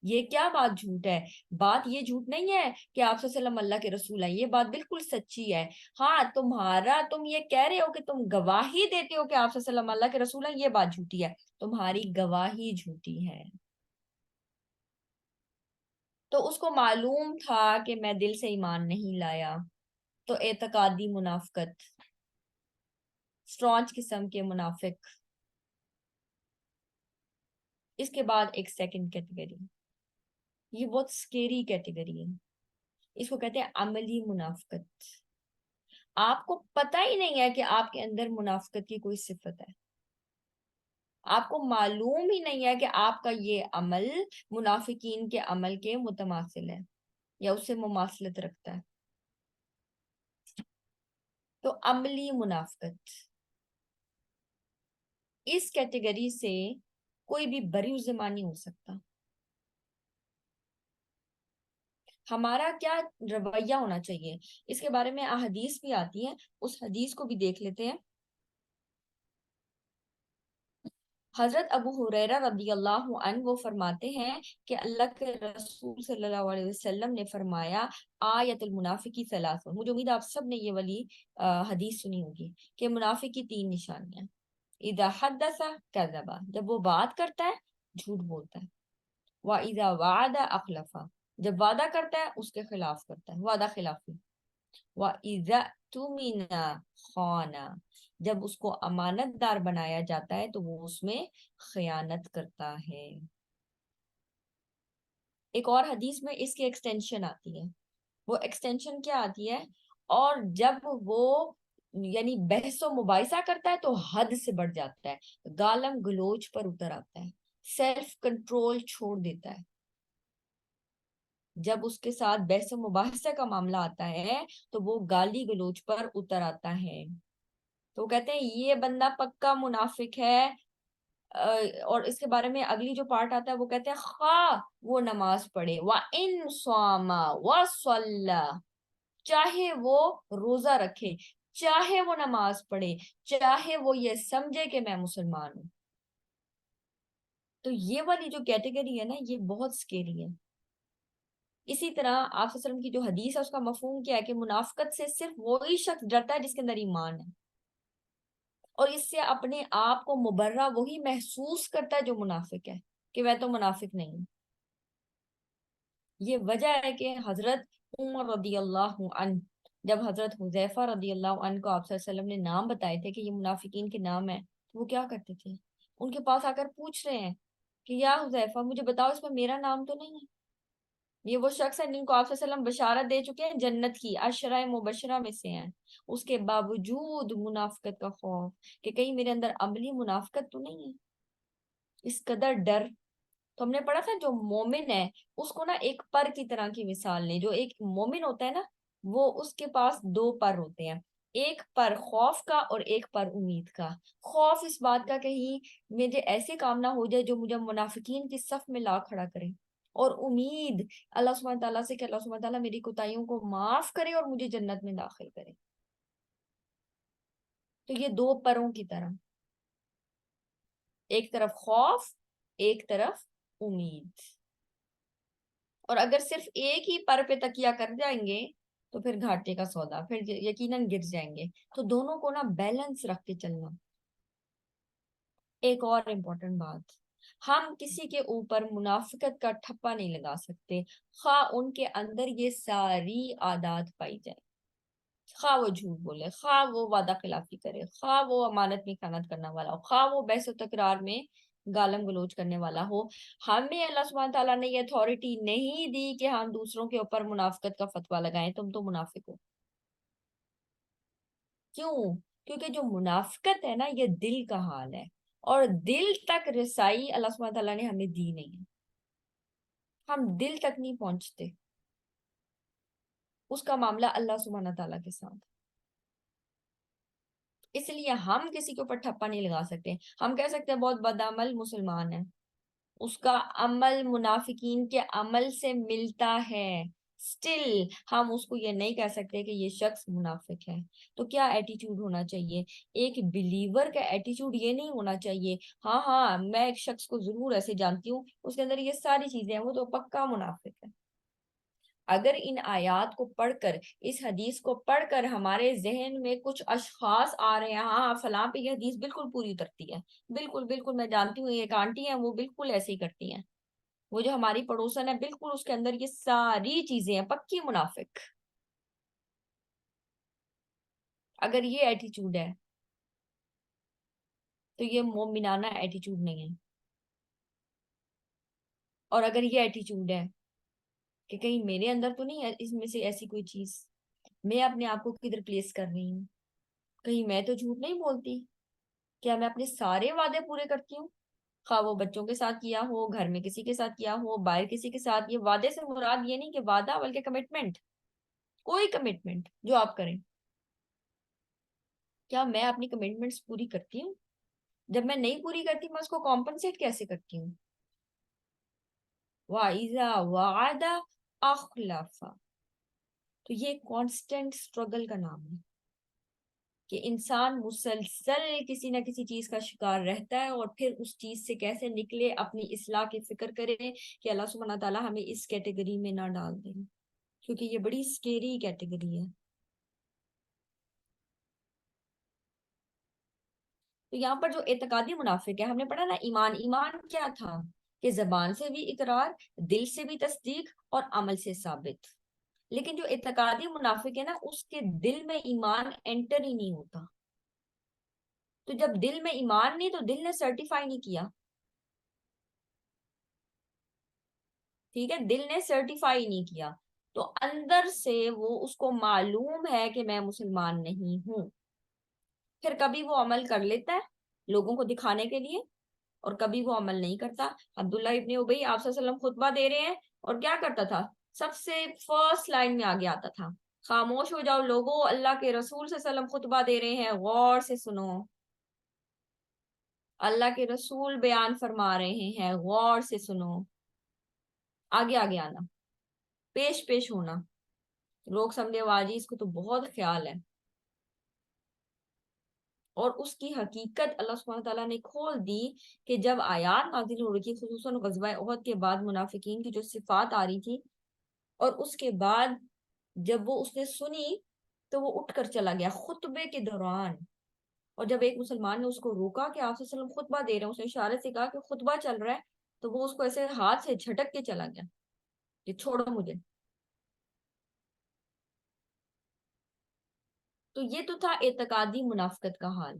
یہ کیا بات جھوٹ ہے؟ بات یہ جھوٹ نہیں ہے کہ آپ صلی اللہ علیہ وسلم اللہ کے رسول ہیں، یہ بات بالکل سچی ہے۔ ہاں تم یہ کہہ رہے ہو کہ تم گواہی دیتے ہو کہ آپ صلی اللہ علیہ وسلم اللہ کے رسول ہیں، یہ بات جھوٹی ہے، تمہاری گواہی جھوٹی ہے۔ تو اس کو معلوم تھا کہ میں دل سے ایمان نہیں لایا، تو اعتقادی منافقت، اسٹرانچ قسم کے منافق۔ اس کے بعد ایک سیکنڈ کیٹیگری، یہ بہت سکیری کیٹیگری ہے، اس کو کہتے ہیں عملی منافقت۔ آپ کو پتہ ہی نہیں ہے کہ آپ کے اندر منافقت کی کوئی صفت ہے، آپ کو معلوم ہی نہیں ہے کہ آپ کا یہ عمل منافقین کے عمل کے متماثل ہے یا اس سے مماثلت رکھتا ہے۔ تو عملی منافقت، اس کیٹیگری سے کوئی بھی بری ذمہ نہیں ہو سکتا۔ ہمارا کیا رویہ ہونا چاہیے، اس کے بارے میں احادیث بھی آتی ہیں، اس حدیث کو بھی دیکھ لیتے ہیں۔ حضرت ابو ہریرہ رضی اللہ عنہ وہ فرماتے ہیں کہ اللہ کے رسول صلی اللہ علیہ وسلم نے فرمایا آیت المنافقی ثلاث، مجھے امید آپ سب نے یہ والی حدیث سنی ہوگی کہ منافق کی 3 نشانیاں۔ اذا حدث کذب، جب وہ بات کرتا ہے جھوٹ بولتا ہے۔ واذا وعد اخلف، جب وعدہ کرتا ہے اس کے خلاف کرتا ہے، وعدہ خلافی۔ وَإِذَا اؤْتُمِنَ خَانَ، جب اس کو امانت دار بنایا جاتا ہے تو وہ اس میں خیانت کرتا ہے۔ ایک اور حدیث میں اس کی ایکسٹینشن آتی ہے، وہ ایکسٹینشن کیا آتی ہے؟ اور جب وہ یعنی بحث و مباحثہ کرتا ہے تو حد سے بڑھ جاتا ہے، گالم گلوچ پر اتر آتا ہے، سیلف کنٹرول چھوڑ دیتا ہے۔ جب اس کے ساتھ بحث و مباحثہ کا معاملہ آتا ہے تو وہ گالی گلوچ پر اتر آتا ہے۔ تو وہ کہتے ہیں یہ بندہ پکا منافق ہے۔ اور اس کے بارے میں اگلی جو پارٹ آتا ہے وہ کہتے ہیں خواہ وہ نماز پڑھے، وَإِن صَامَ وَصَلَّى، چاہے وہ روزہ رکھے، چاہے وہ نماز پڑھے، چاہے وہ یہ سمجھے کہ میں مسلمان ہوں۔ تو یہ والی جو کیٹیگری ہے نا، یہ بہت سکیری ہے۔ اسی طرح آپ صلی اللہ علیہ وسلم کی جو حدیث ہے اس کا مفہوم کیا ہے کہ منافقت سے صرف وہی شخص ڈرتا ہے جس کے اندر ایمان ہے، اور اس سے اپنے آپ کو مبرہ وہی محسوس کرتا ہے جو منافق ہے کہ میں تو منافق نہیں ہوں۔ یہ وجہ ہے کہ حضرت عمر رضی اللہ عنہ، جب حضرت حذیفہ رضی اللہ عنہ کو آپ صلی اللہ علیہ وسلم نے نام بتائے تھے کہ یہ منافقین کے نام ہیں، تو وہ کیا کرتے تھے؟ ان کے پاس آ کر پوچھ رہے ہیں کہ یا حذیفہ مجھے بتاؤ اس میں میرا نام تو نہیں ہے؟ یہ وہ شخص ہے جن کو آپ صلی اللہ علیہ وسلم بشارت دے چکے ہیں جنت کی، عشرہ مبشرہ میں سے ہیں، اس کے باوجود منافقت کا خوف کہ کہیں میرے اندر عملی منافقت تو نہیں ہے، اس قدر ڈر۔ تو ہم نے پڑھا تھا جو مومن ہے اس کو نا ایک پر کی طرح کی مثال لیں، جو ایک مومن ہوتا ہے نا وہ اس کے پاس 2 پر ہوتے ہیں، ایک پر خوف کا اور ایک پر امید کا۔ خوف اس بات کا کہیں مجھے ایسے کام نہ ہو جائے جو مجھے منافقین کی صف میں لا کھڑا کرے، اور امید اللہ سبحانہ تعالیٰ سے کہ اللہ سبحانہ تعالیٰ میری کوتاہیوں کو معاف کرے اور مجھے جنت میں داخل کرے۔ تو یہ 2 پروں کی طرح، ایک طرف خوف، ایک طرف امید۔ اور اگر صرف ایک ہی پر پہ تکیہ کر جائیں گے تو پھر گھاٹے کا سودا، پھر یقیناً گر جائیں گے۔ تو دونوں کو نا بیلنس رکھ کے چلنا۔ ایک اور امپورٹنٹ بات، ہم کسی کے اوپر منافقت کا ٹھپا نہیں لگا سکتے، خواہ ان کے اندر یہ ساری عادات پائی جائے، خواہ وہ جھوٹ بولے، خواہ وہ وعدہ خلافی کرے، خواہ وہ امانت میں خیانت کرنے والا ہو، خواہ وہ بحث و تکرار میں گالم گلوچ کرنے والا ہو۔ ہمیں اللہ سبحانہ تعالیٰ نے یہ اتھارٹی نہیں دی کہ ہم دوسروں کے اوپر منافقت کا فتویٰ لگائیں تم تو منافق ہو۔ کیوں؟ کیونکہ جو منافقت ہے نا یہ دل کا حال ہے، اور دل تک رسائی اللہ سبحانہ تعالیٰ نے ہمیں دی نہیں ہے، ہم دل تک نہیں پہنچتے، اس کا معاملہ اللہ سبحانہ تعالیٰ کے ساتھ۔ اس لیے ہم کسی کے اوپر ٹھپا نہیں لگا سکتے۔ ہم کہہ سکتے ہیں بہت بدعمل مسلمان ہے، اس کا عمل منافقین کے عمل سے ملتا ہے، اسٹل ہم اس کو یہ نہیں کہہ سکتے کہ یہ شخص منافق ہے. تو کیا ایٹیٹیوڈ ہونا چاہیے؟ ایک بلیور کا ایٹیٹیوڈ یہ نہیں ہونا چاہیے ہاں ہاں میں ایک شخص کو ضرور ایسے جانتی ہوں اس کے اندر یہ ساری چیزیں ہیں، وہ تو پکا منافق ہے. اگر ان آیات کو پڑھ کر، اس حدیث کو پڑھ کر ہمارے ذہن میں کچھ اشخاص آ رہے ہیں ہاں فلاں پہ یہ حدیث بالکل پوری اترتی ہے، بالکل بالکل میں جانتی ہوں ایک آنٹی ہیں وہ بالکل ایسے ہی کرتی ہیں، وہ جو ہماری پڑوسن ہے بالکل اس کے اندر یہ ساری چیزیں ہیں، پکی منافق. اگر یہ ایٹیچیوڈ ہے تو یہ مومنانہ ایٹیچیوڈ نہیں ہے. اور اگر یہ ایٹیچیوڈ ہے کہ کہیں میرے اندر تو نہیں ہے اس میں سے ایسی کوئی چیز، میں اپنے آپ کو کدھر پلیس کر رہی ہوں، کہیں میں تو جھوٹ نہیں بولتی، کیا میں اپنے سارے وعدے پورے کرتی ہوں، خواہ وہ بچوں کے ساتھ کیا ہو، گھر میں کسی کے ساتھ کیا ہو، باہر کسی کے ساتھ. یہ وعدے سے مراد یہ نہیں کہ وعدہ بلکہ کمٹمنٹ، کوئی کمٹمنٹ جو آپ کریں، کیا میں اپنی کمٹمنٹس پوری کرتی ہوں؟ جب میں نہیں پوری کرتی میں اس کو کمپنسیٹ کیسے کرتی ہوں؟ وَإِذَا وَعَدَ أَخْلَفَ. تو یہ کانسٹنٹ اسٹرگل کا نام ہے کہ انسان مسلسل کسی نہ کسی چیز کا شکار رہتا ہے اور پھر اس چیز سے کیسے نکلے، اپنی اصلاح کی فکر کرے کہ اللہ سبحانہ تعالیٰ ہمیں اس کیٹیگری میں نہ ڈال دیں، کیونکہ یہ بڑی سکیری کیٹیگری ہے. تو یہاں پر جو اعتقادی منافق ہے، ہم نے پڑھا نا ایمان کیا تھا کہ زبان سے بھی اقرار، دل سے بھی تصدیق اور عمل سے ثابت. لیکن جو اعتقادی منافق ہے نا اس کے دل میں ایمان انٹر ہی نہیں ہوتا. تو جب دل میں ایمان نہیں تو دل نے سرٹیفائی نہیں کیا، ٹھیک ہے، دل نے سرٹیفائی نہیں کیا تو اندر سے وہ اس کو معلوم ہے کہ میں مسلمان نہیں ہوں. پھر کبھی وہ عمل کر لیتا ہے لوگوں کو دکھانے کے لیے اور کبھی وہ عمل نہیں کرتا. عبداللہ ابن ابی آپ صلی اللہ علیہ وسلم خطبہ دے رہے ہیں اور کیا کرتا تھا؟ سب سے فرسٹ لائن میں آگے آتا تھا، خاموش ہو جاؤ لوگوں، اللہ کے رسول صلی اللہ علیہ وسلم خطبہ دے رہے ہیں، غور سے سنو، اللہ کے رسول بیان فرما رہے ہیں، غور سے سنو. آگے آگے آنا، پیش پیش ہونا، لوگ سمجھے واجی اس کو تو بہت خیال ہے. اور اس کی حقیقت اللہ سبحانہ تعالیٰ نے کھول دی کہ جب آیات نازل ہو رہی تھی خصوصاً غزوہ احد کے بعد منافقین کی جو صفات آ رہی تھی، اور اس کے بعد جب وہ اس نے سنی تو وہ اٹھ کر چلا گیا خطبے کے دوران. اور جب ایک مسلمان نے اس کو روکا کہ آپ صلی اللہ علیہ وسلم خطبہ دے رہے ہیں، اس نے اشارے سے کہا کہ خطبہ چل رہا ہے، تو وہ اس کو ایسے ہاتھ سے جھٹک کے چلا گیا کہ چھوڑو مجھے. تو یہ تو تھا اعتقادی منافقت کا حال.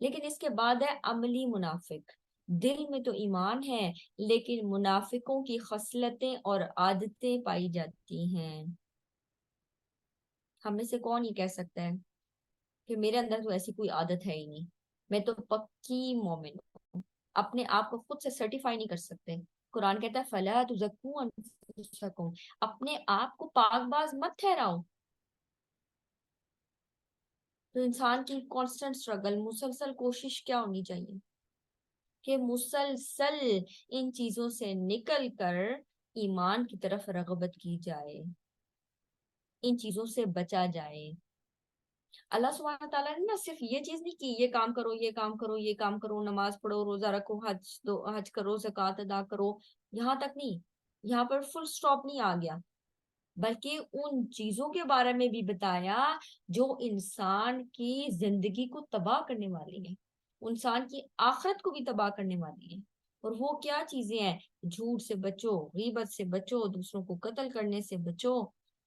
لیکن اس کے بعد ہے عملی منافق. دل میں تو ایمان ہے لیکن منافقوں کی خصلتیں اور عادتیں پائی جاتی ہیں. ہم میں سے کون یہ کہہ سکتا ہے کہ میرے اندر تو ایسی کوئی عادت ہے ہی نہیں، میں تو پکی مومن ہوں؟ اپنے آپ کو خود سے سرٹیفائی نہیں کر سکتے. قرآن کہتا ہے فَلَا تُزَكُّوا أَنفُسَكُمْ، اپنے آپ کو پاک باز مت ٹھہراؤ. تو انسان کی کانسٹنٹ اسٹرگل، مسلسل کوشش کیا ہونی چاہیے کہ مسلسل ان چیزوں سے نکل کر ایمان کی طرف رغبت کی جائے، ان چیزوں سے بچا جائے. اللہ سبحانہ تعالیٰ نے نہ صرف یہ چیز نہیں کی یہ کام کرو یہ کام کرو یہ کام کرو، نماز پڑھو، روزہ رکھو، حج کرو، زکوٰۃ ادا کرو، یہاں تک نہیں، یہاں پر فل سٹاپ نہیں آ گیا، بلکہ ان چیزوں کے بارے میں بھی بتایا جو انسان کی زندگی کو تباہ کرنے والی ہیں، انسان کی آخرت کو بھی تباہ کرنے والی ہیں. اور وہ کیا چیزیں ہیں؟ جھوٹ سے بچو، غیبت سے بچو، دوسروں کو قتل کرنے سے بچو،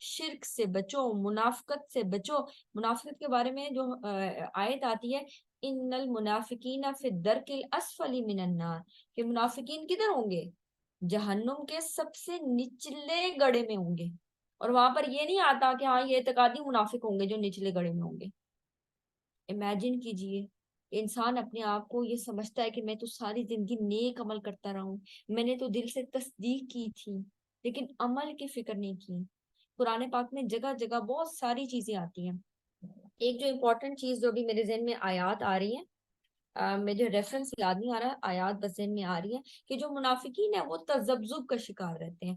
شرک سے بچو، منافقت سے بچو. منافقت کے بارے میں جو آیت آتی ہے ان المنافقین فی الدرک الاسفل من النار، کہ منافقین کدھر ہوں گے؟ جہنم کے سب سے نچلے گڑے میں ہوں گے. اور وہاں پر یہ نہیں آتا کہ ہاں یہ اعتقادی منافق ہوں گے جو نچلے گڑے میں ہوں گے. امیجن کیجئے انسان اپنے آپ کو یہ سمجھتا ہے کہ میں تو ساری زندگی نیک عمل کرتا رہا ہوں، میں نے تو دل سے تصدیق کی تھی لیکن عمل کی فکر نہیں کی. قرآن پاک میں جگہ جگہ بہت ساری چیزیں آتی ہیں. ایک جو امپورٹنٹ چیز جو بھی میرے ذہن میں آیات آ رہی ہیں، مجھے ریفرنس یاد نہیں آ رہا، آیات بس ذہن میں آ رہی ہے کہ جو منافقین ہیں وہ تذبذب کا شکار رہتے ہیں.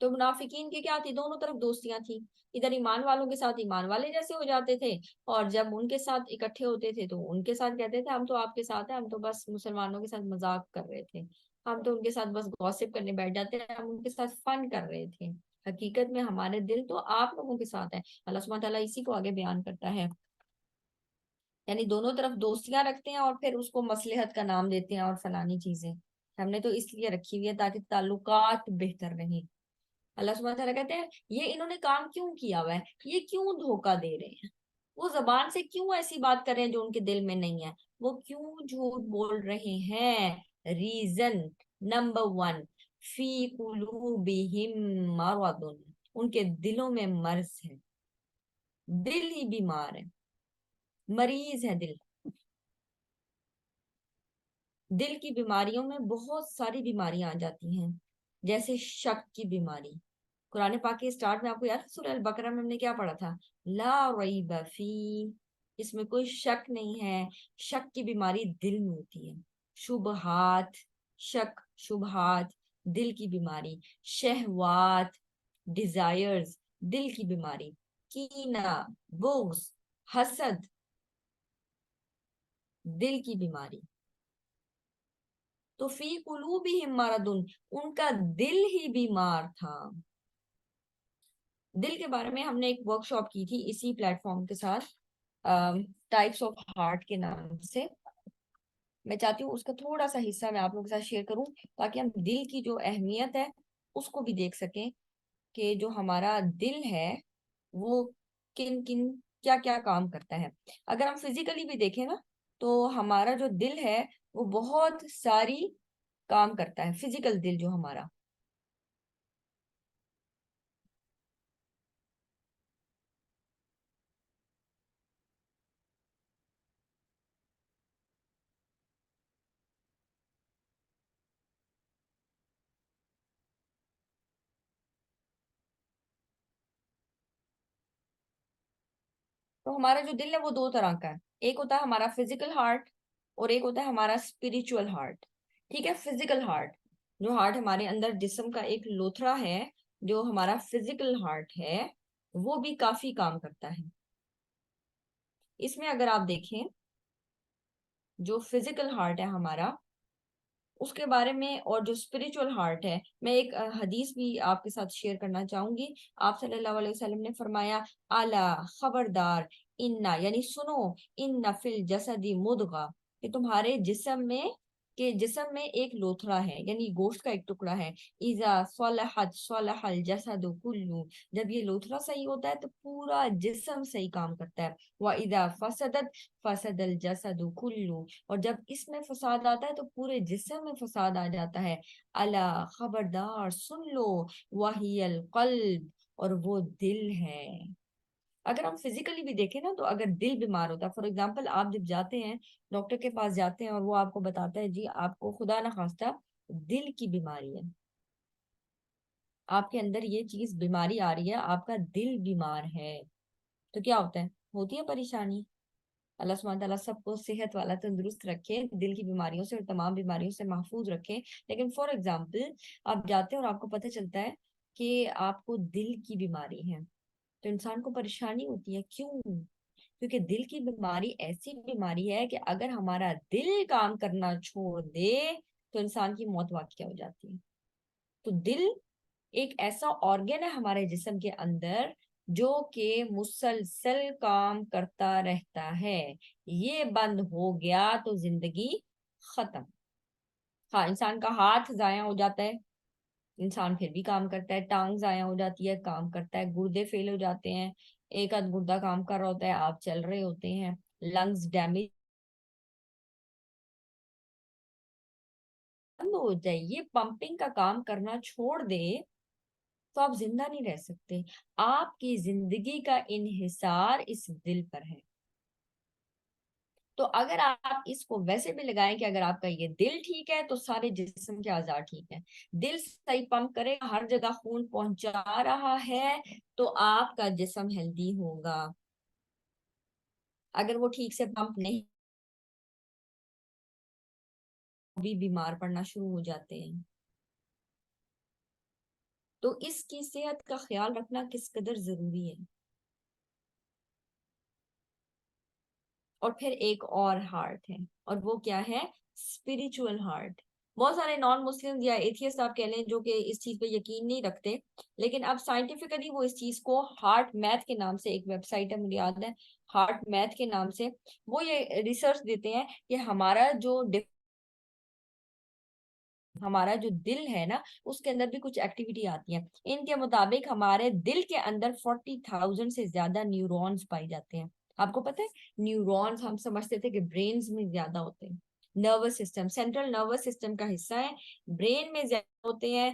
تو منافقین کی کیا تھی؟ دونوں طرف دوستیاں تھی، ادھر ایمان والوں کے ساتھ ایمان والے جیسے ہو جاتے تھے، اور جب ان کے ساتھ اکٹھے ہوتے تھے تو ان کے ساتھ کہتے تھے ہم تو آپ کے ساتھ ہیں، ہم تو بس مسلمانوں کے ساتھ مذاق کر رہے تھے، ہم تو ان کے ساتھ بس گوسپ کرنے بیٹھ جاتے ہیں، ہم ان کے ساتھ فن کر رہے تھے، حقیقت میں ہمارے دل تو آپ لوگوں کے ساتھ ہے۔ اللہ سبحانہ تعالیٰ اسی کو آگے بیان کرتا ہے، یعنی دونوں طرف دوستیاں رکھتے ہیں اور پھر اس کو مصلحت کا نام دیتے ہیں اور فلانی چیزیں ہم نے تو اس لیے رکھی ہوئی ہے تاکہ تعلقات بہتر رہیں۔ اللہ سبحانہ تعالیٰ کہتے ہیں یہ انہوں نے کام کیوں کیا ہوا ہے، یہ کیوں دھوکہ دے رہے ہیں، وہ زبان سے کیوں ایسی بات کر رہے ہیں جو ان کے دل میں نہیں ہے، وہ کیوں جھوٹ بول رہے ہیں۔ ریزن نمبر 1، فی قلوبہم مرض، ان کے دلوں میں مرض ہے، دل ہی بیمار ہے، مریض ہے دل۔ دل کی بیماریوں میں بہت ساری بیماریاں آ جاتی ہیں، جیسے شک کی بیماری۔ قرآن پاک کے سٹارٹ میں آپ کو یاد ہے سورہ البقرہ میں ہم نے کیا پڑھا تھا؟ لا ریب فی، اس میں کوئی شک نہیں ہے۔ شک کی بیماری دل میں ہوتی ہے۔ شبہات، شک شبہات دل کی بیماری۔ شہوات، ڈیزائرز دل کی بیماری۔ کینہ، بغض، حسد دل کی بیماری۔ تو فی قلوبہم مرض، ان کا دل ہی بیمار تھا۔ دل کے بارے میں ہم نے ایک ورک شاپ کی تھی اسی پلیٹ فارم کے ساتھ، ٹائپس آف ہارٹ کے نام سے۔ میں چاہتی ہوں اس کا تھوڑا سا حصہ میں آپ لوگوں کے ساتھ شیئر کروں تاکہ ہم دل کی جو اہمیت ہے اس کو بھی دیکھ سکیں کہ جو ہمارا دل ہے وہ کن کن کیا کیا کام کرتا ہے۔ اگر ہم فزیکلی بھی دیکھیں نا تو ہمارا جو دل ہے وہ بہت ساری کام کرتا ہے، فزیکل دل جو ہمارا۔ تو ہمارا جو دل ہے وہ دو طرح کا ہے، ایک ہوتا ہے ہمارا فزیکل ہارٹ اور ایک ہوتا ہے ہمارا اسپریچول ہارٹ۔ ٹھیک ہے، فزیکل ہارٹ، جو ہارٹ ہمارے اندر جسم کا ایک لوتھڑا ہے، جو ہمارا فزیکل ہارٹ ہے وہ بھی کافی کام کرتا ہے۔ اس میں اگر آپ دیکھیں جو فزیکل ہارٹ ہے ہمارا اس کے بارے میں، اور جو اسپریچول ہارٹ ہے، میں ایک حدیث بھی آپ کے ساتھ شیئر کرنا چاہوں گی۔ آپ صلی اللہ علیہ وسلم نے فرمایا الا خبردار، یعنی سنو، ان فی الجسد مدغہ، کہ تمہارے جسم میں ایک لوتھڑا ہے، یعنی گوشت کا ایک ٹکڑا ہے۔ اذا صلحت صلح الجسد کلہ، جب یہ لوتھڑا صحیح ہوتا ہے تو پورا جسم صحیح کام کرتا ہے۔ واذا فسدت فسد الجسد کلہ، اور جب اس میں فساد آتا ہے تو پورے جسم میں فساد آ جاتا ہے۔ الا خبردار، سن لو، وہی القلب، اور وہ دل ہے۔ اگر ہم فزیکلی بھی دیکھیں نا تو اگر دل بیمار ہوتا ہے، فار ایگزامپل آپ جب جاتے ہیں ڈاکٹر کے پاس جاتے ہیں اور وہ آپ کو بتاتا ہے جی آپ کو خدا نخواستہ دل کی بیماری ہے، آپ کے اندر یہ چیز بیماری آ رہی ہے، آپ کا دل بیمار ہے، تو کیا ہوتا ہے؟ ہوتی ہے پریشانی۔ اللہ سبحانہ تعالیٰ سب کو صحت والا تندرست رکھے، دل کی بیماریوں سے اور تمام بیماریوں سے محفوظ رکھے۔ لیکن فار ایگزامپل آپ جاتے ہیں اور آپ کو پتہ چلتا ہے کہ آپ کو دل کی بیماری ہے، تو انسان کو پریشانی ہوتی ہے۔ کیوں؟ کیونکہ دل کی بیماری ایسی بیماری ہے کہ اگر ہمارا دل کام کرنا چھوڑ دے تو انسان کی موت واقع ہو جاتی ہے۔ تو دل ایک ایسا آرگن ہے ہمارے جسم کے اندر جو کہ مسلسل کام کرتا رہتا ہے، یہ بند ہو گیا تو زندگی ختم۔ ہاں، انسان کا ہاتھ ضائع ہو جاتا ہے، انسان پھر بھی کام کرتا ہے، ٹانگ ضائع ہو جاتی ہے، کام کرتا ہے، گردے فیل ہو جاتے ہیں، ایک آدھ گردہ کام کر رہا ہوتا ہے، آپ چل رہے ہوتے ہیں، لنگز ڈیمیج بند ہو جائے، یہ پمپنگ کا کام کرنا چھوڑ دے تو آپ زندہ نہیں رہ سکتے۔ آپ کی زندگی کا انحصار اس دل پر ہے۔ تو اگر آپ اس کو ویسے بھی لگائیں کہ اگر آپ کا یہ دل ٹھیک ہے تو سارے جسم کے اعضاء ٹھیک ہیں، دل صحیح پمپ کرے، ہر جگہ خون پہنچا رہا ہے تو آپ کا جسم ہیلدی ہوگا۔ اگر وہ ٹھیک سے پمپ نہیں بھی بیمار پڑنا شروع ہو جاتے ہیں۔ تو اس کی صحت کا خیال رکھنا کس قدر ضروری ہے. اور پھر ایک اور ہارٹ ہے, اور وہ کیا ہے؟ Spiritual heart. بہت سارے نان مسلم یا ایتھیسٹ آپ کہہ لیں جو کہ اس چیز پہ یقین نہیں رکھتے, لیکن اب سائنٹیفکلی وہ اس چیز کو ہارٹ میتھ کے نام سے, ایک ویب سائٹ ہے مجھے یاد ہے, ہارٹ میتھ کے نام سے وہ یہ ریسرچ دیتے ہیں کہ ہمارا جو دل ہے نا اس کے اندر بھی کچھ ایکٹیویٹی آتی ہے. ان کے مطابق ہمارے دل کے اندر 40,000 سے زیادہ نیورونز پائے جاتے ہیں. آپ کو پتہ ہے نیورونز ہم سمجھتے تھے کہ برینز میں زیادہ ہوتے ہیں, nervous system, central nervous system کا حصہ ہے, برین میں زیادہ ہوتے ہیں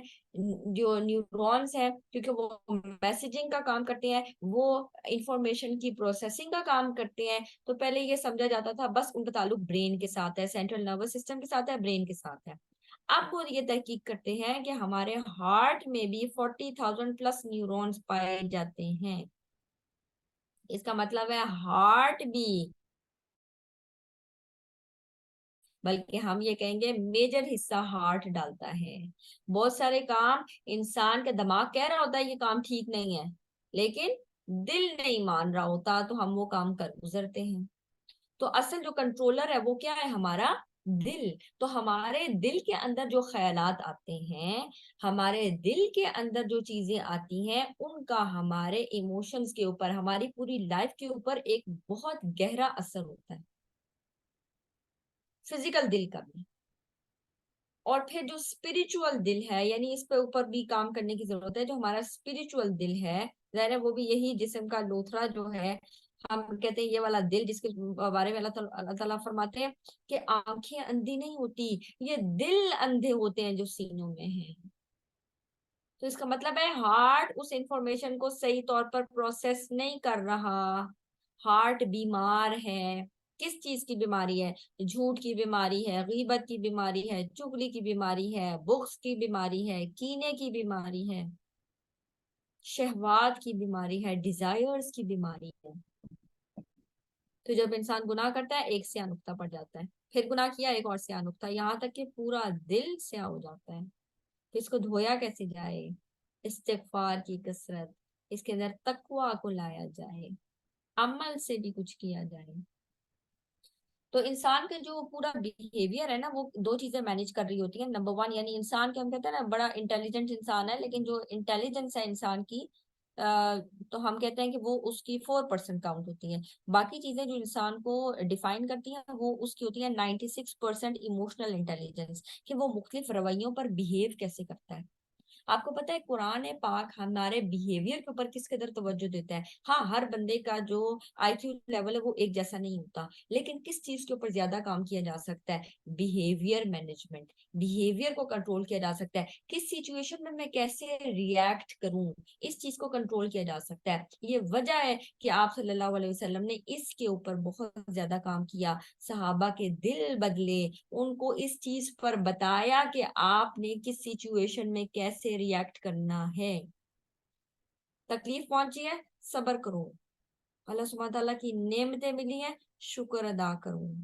جو نیورونز ہیں, کیونکہ وہ میسیجنگ کا کام کرتے ہیں, وہ انفارمیشن کی پروسیسنگ کا کام کرتے ہیں. تو پہلے یہ سمجھا جاتا تھا بس ان کا تعلق برین کے ساتھ ہے, سینٹرل نروس سسٹم کے ساتھ ہے, برین کے ساتھ ہے. اب وہ یہ تحقیق کرتے ہیں کہ ہمارے ہارٹ میں بھی 40,000 پلس نیورونز پائے جاتے ہیں. اس کا مطلب ہے ہارٹ بھی, بلکہ ہم یہ کہیں گے میجر حصہ ہارٹ ڈالتا ہے. بہت سارے کام انسان کا دماغ کہہ رہا ہوتا ہے یہ کام ٹھیک نہیں ہے, لیکن دل نہیں مان رہا ہوتا تو ہم وہ کام کر گزرتے ہیں. تو اصل جو کنٹرولر ہے وہ کیا ہے؟ ہمارا دل. تو ہمارے دل کے اندر جو خیالات آتے ہیں, ہمارے دل کے اندر جو چیزیں آتی ہیں, ان کا ہمارے ایموشنز کے اوپر, ہماری پوری لائف کے اوپر ایک بہت گہرا اثر ہوتا ہے, فزیکل دل کا بھی. اور پھر جو اسپرچل دل ہے, یعنی اس پہ اوپر بھی کام کرنے کی ضرورت ہے. جو ہمارا اسپرچل دل ہے ظاہر ہے وہ بھی یہی جسم کا لوتھڑا جو ہے, ہم کہتے ہیں یہ والا دل, جس کے بارے میں اللہ تعالیٰ فرماتے ہیں کہ آنکھیں اندھی نہیں ہوتی, یہ دل اندھے ہوتے ہیں جو سینوں میں ہیں. تو اس کا مطلب ہے ہارٹ اس انفارمیشن کو صحیح طور پر پروسیس نہیں کر رہا, ہارٹ بیمار ہے. کس چیز کی بیماری ہے؟ جھوٹ کی بیماری ہے, غیبت کی بیماری ہے, چغلی کی بیماری ہے, بغض کی بیماری ہے, کینے کی بیماری ہے, شہوات کی بیماری ہے, ڈیزائرز کی بیماری ہے. تو جب انسان گناہ کرتا ہے ایک سیاہ نقطہ پڑ جاتا ہے, پھر گناہ کیا ایک اور سیاہ نقطہ, یہاں تک کہ پورا دل سیاہ ہو جاتا ہے. تو اس کو دھویا کیسے جائے؟ استغفار کی کثرت, اس کے اندر تقوی کو لایا جائے, عمل سے بھی کچھ کیا جائے. تو انسان کا جو پورا بیہیویئر ہے نا وہ دو چیزیں مینیج کر رہی ہوتی ہیں. نمبر 1 یعنی انسان کے, ہم کہتے ہیں نا بڑا انٹیلیجنٹ انسان ہے, لیکن جو انٹیلیجنس ہے انسان کی تو ہم کہتے ہیں کہ وہ اس کی 4% کاؤنٹ ہوتی ہے. باقی چیزیں جو انسان کو ڈیفائن کرتی ہیں وہ اس کی ہوتی ہیں 96% ایموشنل انٹیلیجنس, کہ وہ مختلف رویوں پر بیہیو کیسے کرتا ہے. آپ کو پتہ ہے قرآن پاک ہمارے بیہیویئر کے اوپر کس قدر توجہ دیتا ہے. ہاں ہر بندے کا جو آئی کیو لیول ہے وہ ایک جیسا نہیں ہوتا, لیکن کس چیز کے اوپر زیادہ کام کیا جا سکتا ہے؟ Behaviour management. بیہیویئر کو کنٹرول کیا جا سکتا ہے, کس سچویشن میں میں کیسے ریئیکٹ کروں, اس چیز کو کنٹرول کیا جا سکتا ہے. یہ وجہ ہے کہ آپ صلی اللہ علیہ وسلم نے اس کے اوپر بہت زیادہ کام کیا, صحابہ کے دل بدلے, ان کو اس چیز پر بتایا کہ آپ نے کس سچویشن میں کیسے ریئیکٹ کرنا ہے. تکلیف پہنچی ہے, صبر کرو, اللہ سبحانہ تعالیٰ کی نعمتیں ملی ہیں, شکر ادا کروں,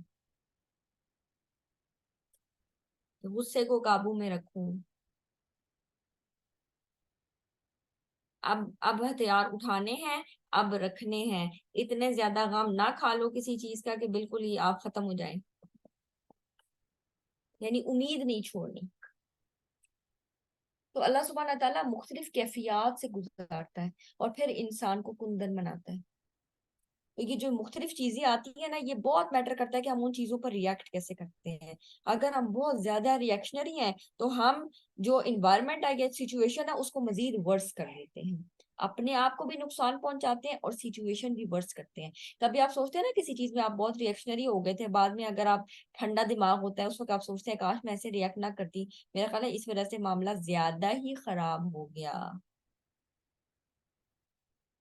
غصے کو قابو میں رکھوں. اب ہتھیار اٹھانے ہیں, اب رکھنے ہیں. اتنے زیادہ غم نہ کھا لو کسی چیز کا کہ بالکل ہی آپ ختم ہو جائیں, یعنی امید نہیں چھوڑنی. تو اللہ سبحانہ تعالیٰ مختلف کیفیات سے گزارتا ہے اور پھر انسان کو کندن بناتا ہے. تو یہ جو مختلف چیزیں آتی ہیں نا, یہ بہت میٹر کرتا ہے کہ ہم ان چیزوں پر ریئیکٹ کیسے کرتے ہیں. اگر ہم بہت زیادہ ریئیکشنری ہیں تو ہم جو انوائرمنٹ ہے یا سچویشن ہے اس کو مزید ورس کر لیتے ہیں, اپنے آپ کو بھی نقصان پہنچاتے ہیں اور سچویشن بھی ورس کرتے ہیں. کبھی آپ سوچتے ہیں نا کسی چیز میں آپ بہت ریئیکشنری ہو گئے تھے, بعد میں اگر آپ ٹھنڈا دماغ ہوتا ہے اس وقت آپ سوچتے ہیں کاش میں ایسے ریئیکٹ نہ کرتی, میرا خیال ہے اس وجہ سے معاملہ زیادہ ہی خراب ہو گیا.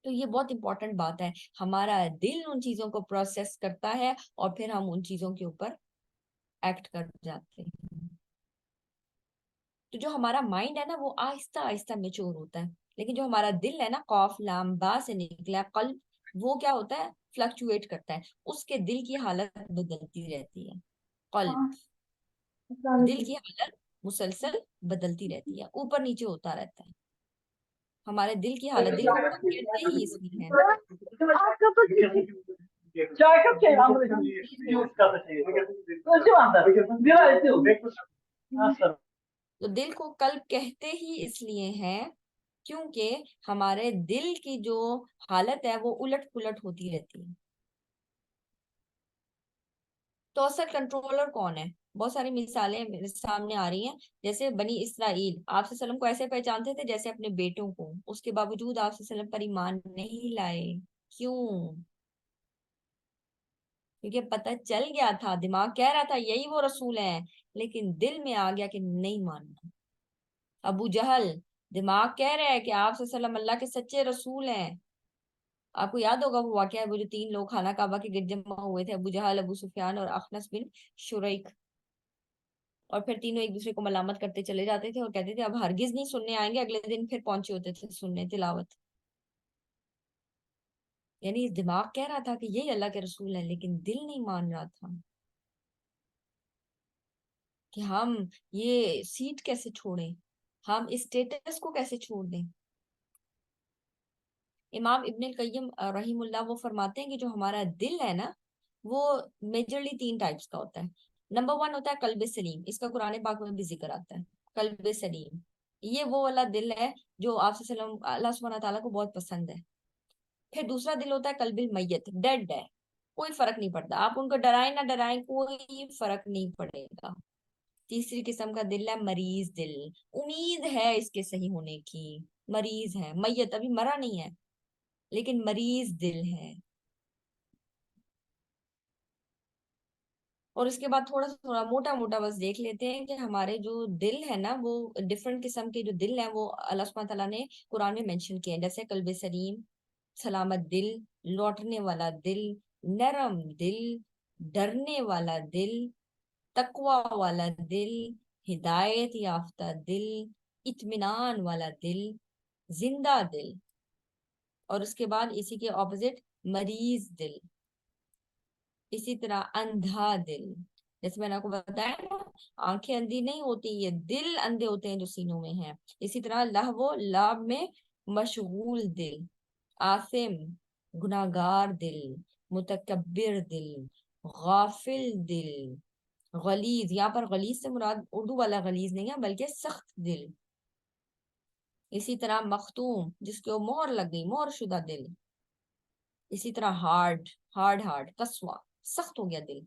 تو یہ بہت امپورٹنٹ بات ہے, ہمارا دل ان چیزوں کو پروسیس کرتا ہے اور پھر ہم ان چیزوں کے اوپر ایکٹ کر جاتے ہیں. تو جو ہمارا مائنڈ ہے نا وہ آہستہ آہستہ میچور ہوتا ہے, لیکن جو ہمارا دل ہے نا, قاف لام با سے نکلا قلب, وہ کیا ہوتا ہے؟ فلکچویٹ کرتا ہے, اس کے دل کی حالت بدلتی رہتی ہے. قلب, دل کی حالت مسلسل بدلتی رہتی ہے, اوپر نیچے ہوتا رہتا ہے. ہمارے دل کی حالت، دل کو کب کہتے ہی اس لیے ہیں. تو دل کو قلب کہتے ہی اس لیے ہیں کیونکہ ہمارے دل کی جو حالت ہے وہ الٹ پلٹ ہوتی رہتی ہے. تو اصل کنٹرولر کون ہے؟ بہت ساری مثالیں میرے سامنے آ رہی ہیں. جیسے بنی اسرائیل آپ صلی اللہ علیہ وسلم کو ایسے پہچانتے تھے جیسے اپنے بیٹوں کو، اس کے باوجود آپ صلی اللہ علیہ وسلم پر ایمان نہیں لائے. کیوں؟ کیونکہ پتہ چل گیا تھا، دماغ کہہ رہا تھا یہی وہ رسول ہیں، لیکن دل میں آ گیا کہ نہیں ماننا. ابو جہل دماغ کہہ رہا ہے کہ آپ صلی اللہ علیہ وسلم اللہ کے سچے رسول ہیں. آپ کو یاد ہوگا وہ واقعہ، وہ جو 3 لوگ خانہ کعبہ کے گرد جمع ہوئے تھے، ابو جہل، ابو سفیان اور اخنس بن شریک. اور پھر تینوں ایک دوسرے کو ملامت کرتے چلے جاتے تھے اور کہتے تھے اب ہرگز نہیں سننے آئیں گے. اگلے دن پھر پہنچے ہوتے تھے سننے تلاوت. یعنی دماغ کہہ رہا تھا کہ یہی اللہ کے رسول ہیں، لیکن دل نہیں مان رہا تھا کہ ہم یہ سیٹ کیسے چھوڑیں، ہم اس اسٹیٹس کو کیسے چھوڑ دیں. امام ابن القیم رحیم اللہ وہ فرماتے ہیں کہ جو ہمارا دل ہے نا وہ میجرلی 3 ٹائپس کا ہوتا ہے. نمبر 1 ہوتا ہے قلب سلیم، اس کا قرآن پاک میں بھی ذکر آتا ہے. قلب سلیم یہ وہ والا دل ہے جو آپ صلی اللہ علیہ وسلم اللہ سبحانہ تعالیٰ کو بہت پسند ہے. پھر دوسرا دل ہوتا ہے قلب المیت، ڈیڈ ہے، کوئی فرق نہیں پڑتا، آپ ان کو ڈرائیں نہ ڈرائیں کوئی فرق نہیں پڑے گا. تیسری قسم کا دل ہے مریض دل، امید ہے اس کے صحیح ہونے کی، مریض ہے، میت ابھی مرا نہیں ہے لیکن مریض دل ہے. اور اس کے بعد تھوڑا موٹا موٹا بس دیکھ لیتے ہیں کہ ہمارے جو دل ہے نا وہ ڈفرنٹ قسم کے جو دل ہیں وہ اللہ سبحانہ تعالیٰ نے قرآن میں مینشن کیے ہیں. جیسے قلب سلیم، سلامت دل، لوٹنے والا دل، نرم دل، ڈرنے والا دل، تقوی والا دل، ہدایت یافتہ دل، اطمینان والا دل، زندہ دل. اور اس کے بعد اسی کے اپوزٹ مریض دل. اسی طرح اندھا دل، جیسے میں نے آپ کو بتایا نا آنکھیں اندھی نہیں ہوتی، یہ دل اندھے ہوتے ہیں جو سینوں میں ہیں. اسی طرح لہو لعب میں مشغول دل، آثم گناہگار دل، متکبر دل، غافل دل، غلیظ، یہاں پر غلیظ سے مراد اردو والا غلیظ نہیں ہے بلکہ سخت دل. اسی طرح مختوم جس کو مہر لگ گئی، مہر شدہ دل. اسی طرح ہارڈ قسوہ، سخت ہو گیا دل،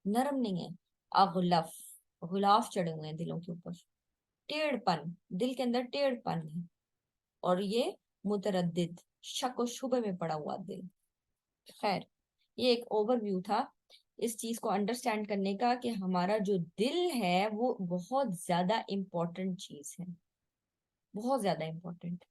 نرم نہیں ہے. اغلف، غلاف چڑھے ہوئے ہیں دلوں کے اوپر. ٹیڑھ پن، دل کے اندر ٹیڑھ پن ہے. اور یہ متردد، شک و شبہ میں پڑا ہوا دل. خیر یہ ایک اوور ویو تھا اس چیز کو انڈرسٹینڈ کرنے کا کہ ہمارا جو دل ہے وہ بہت زیادہ امپورٹنٹ چیز ہے، بہت زیادہ امپورٹنٹ.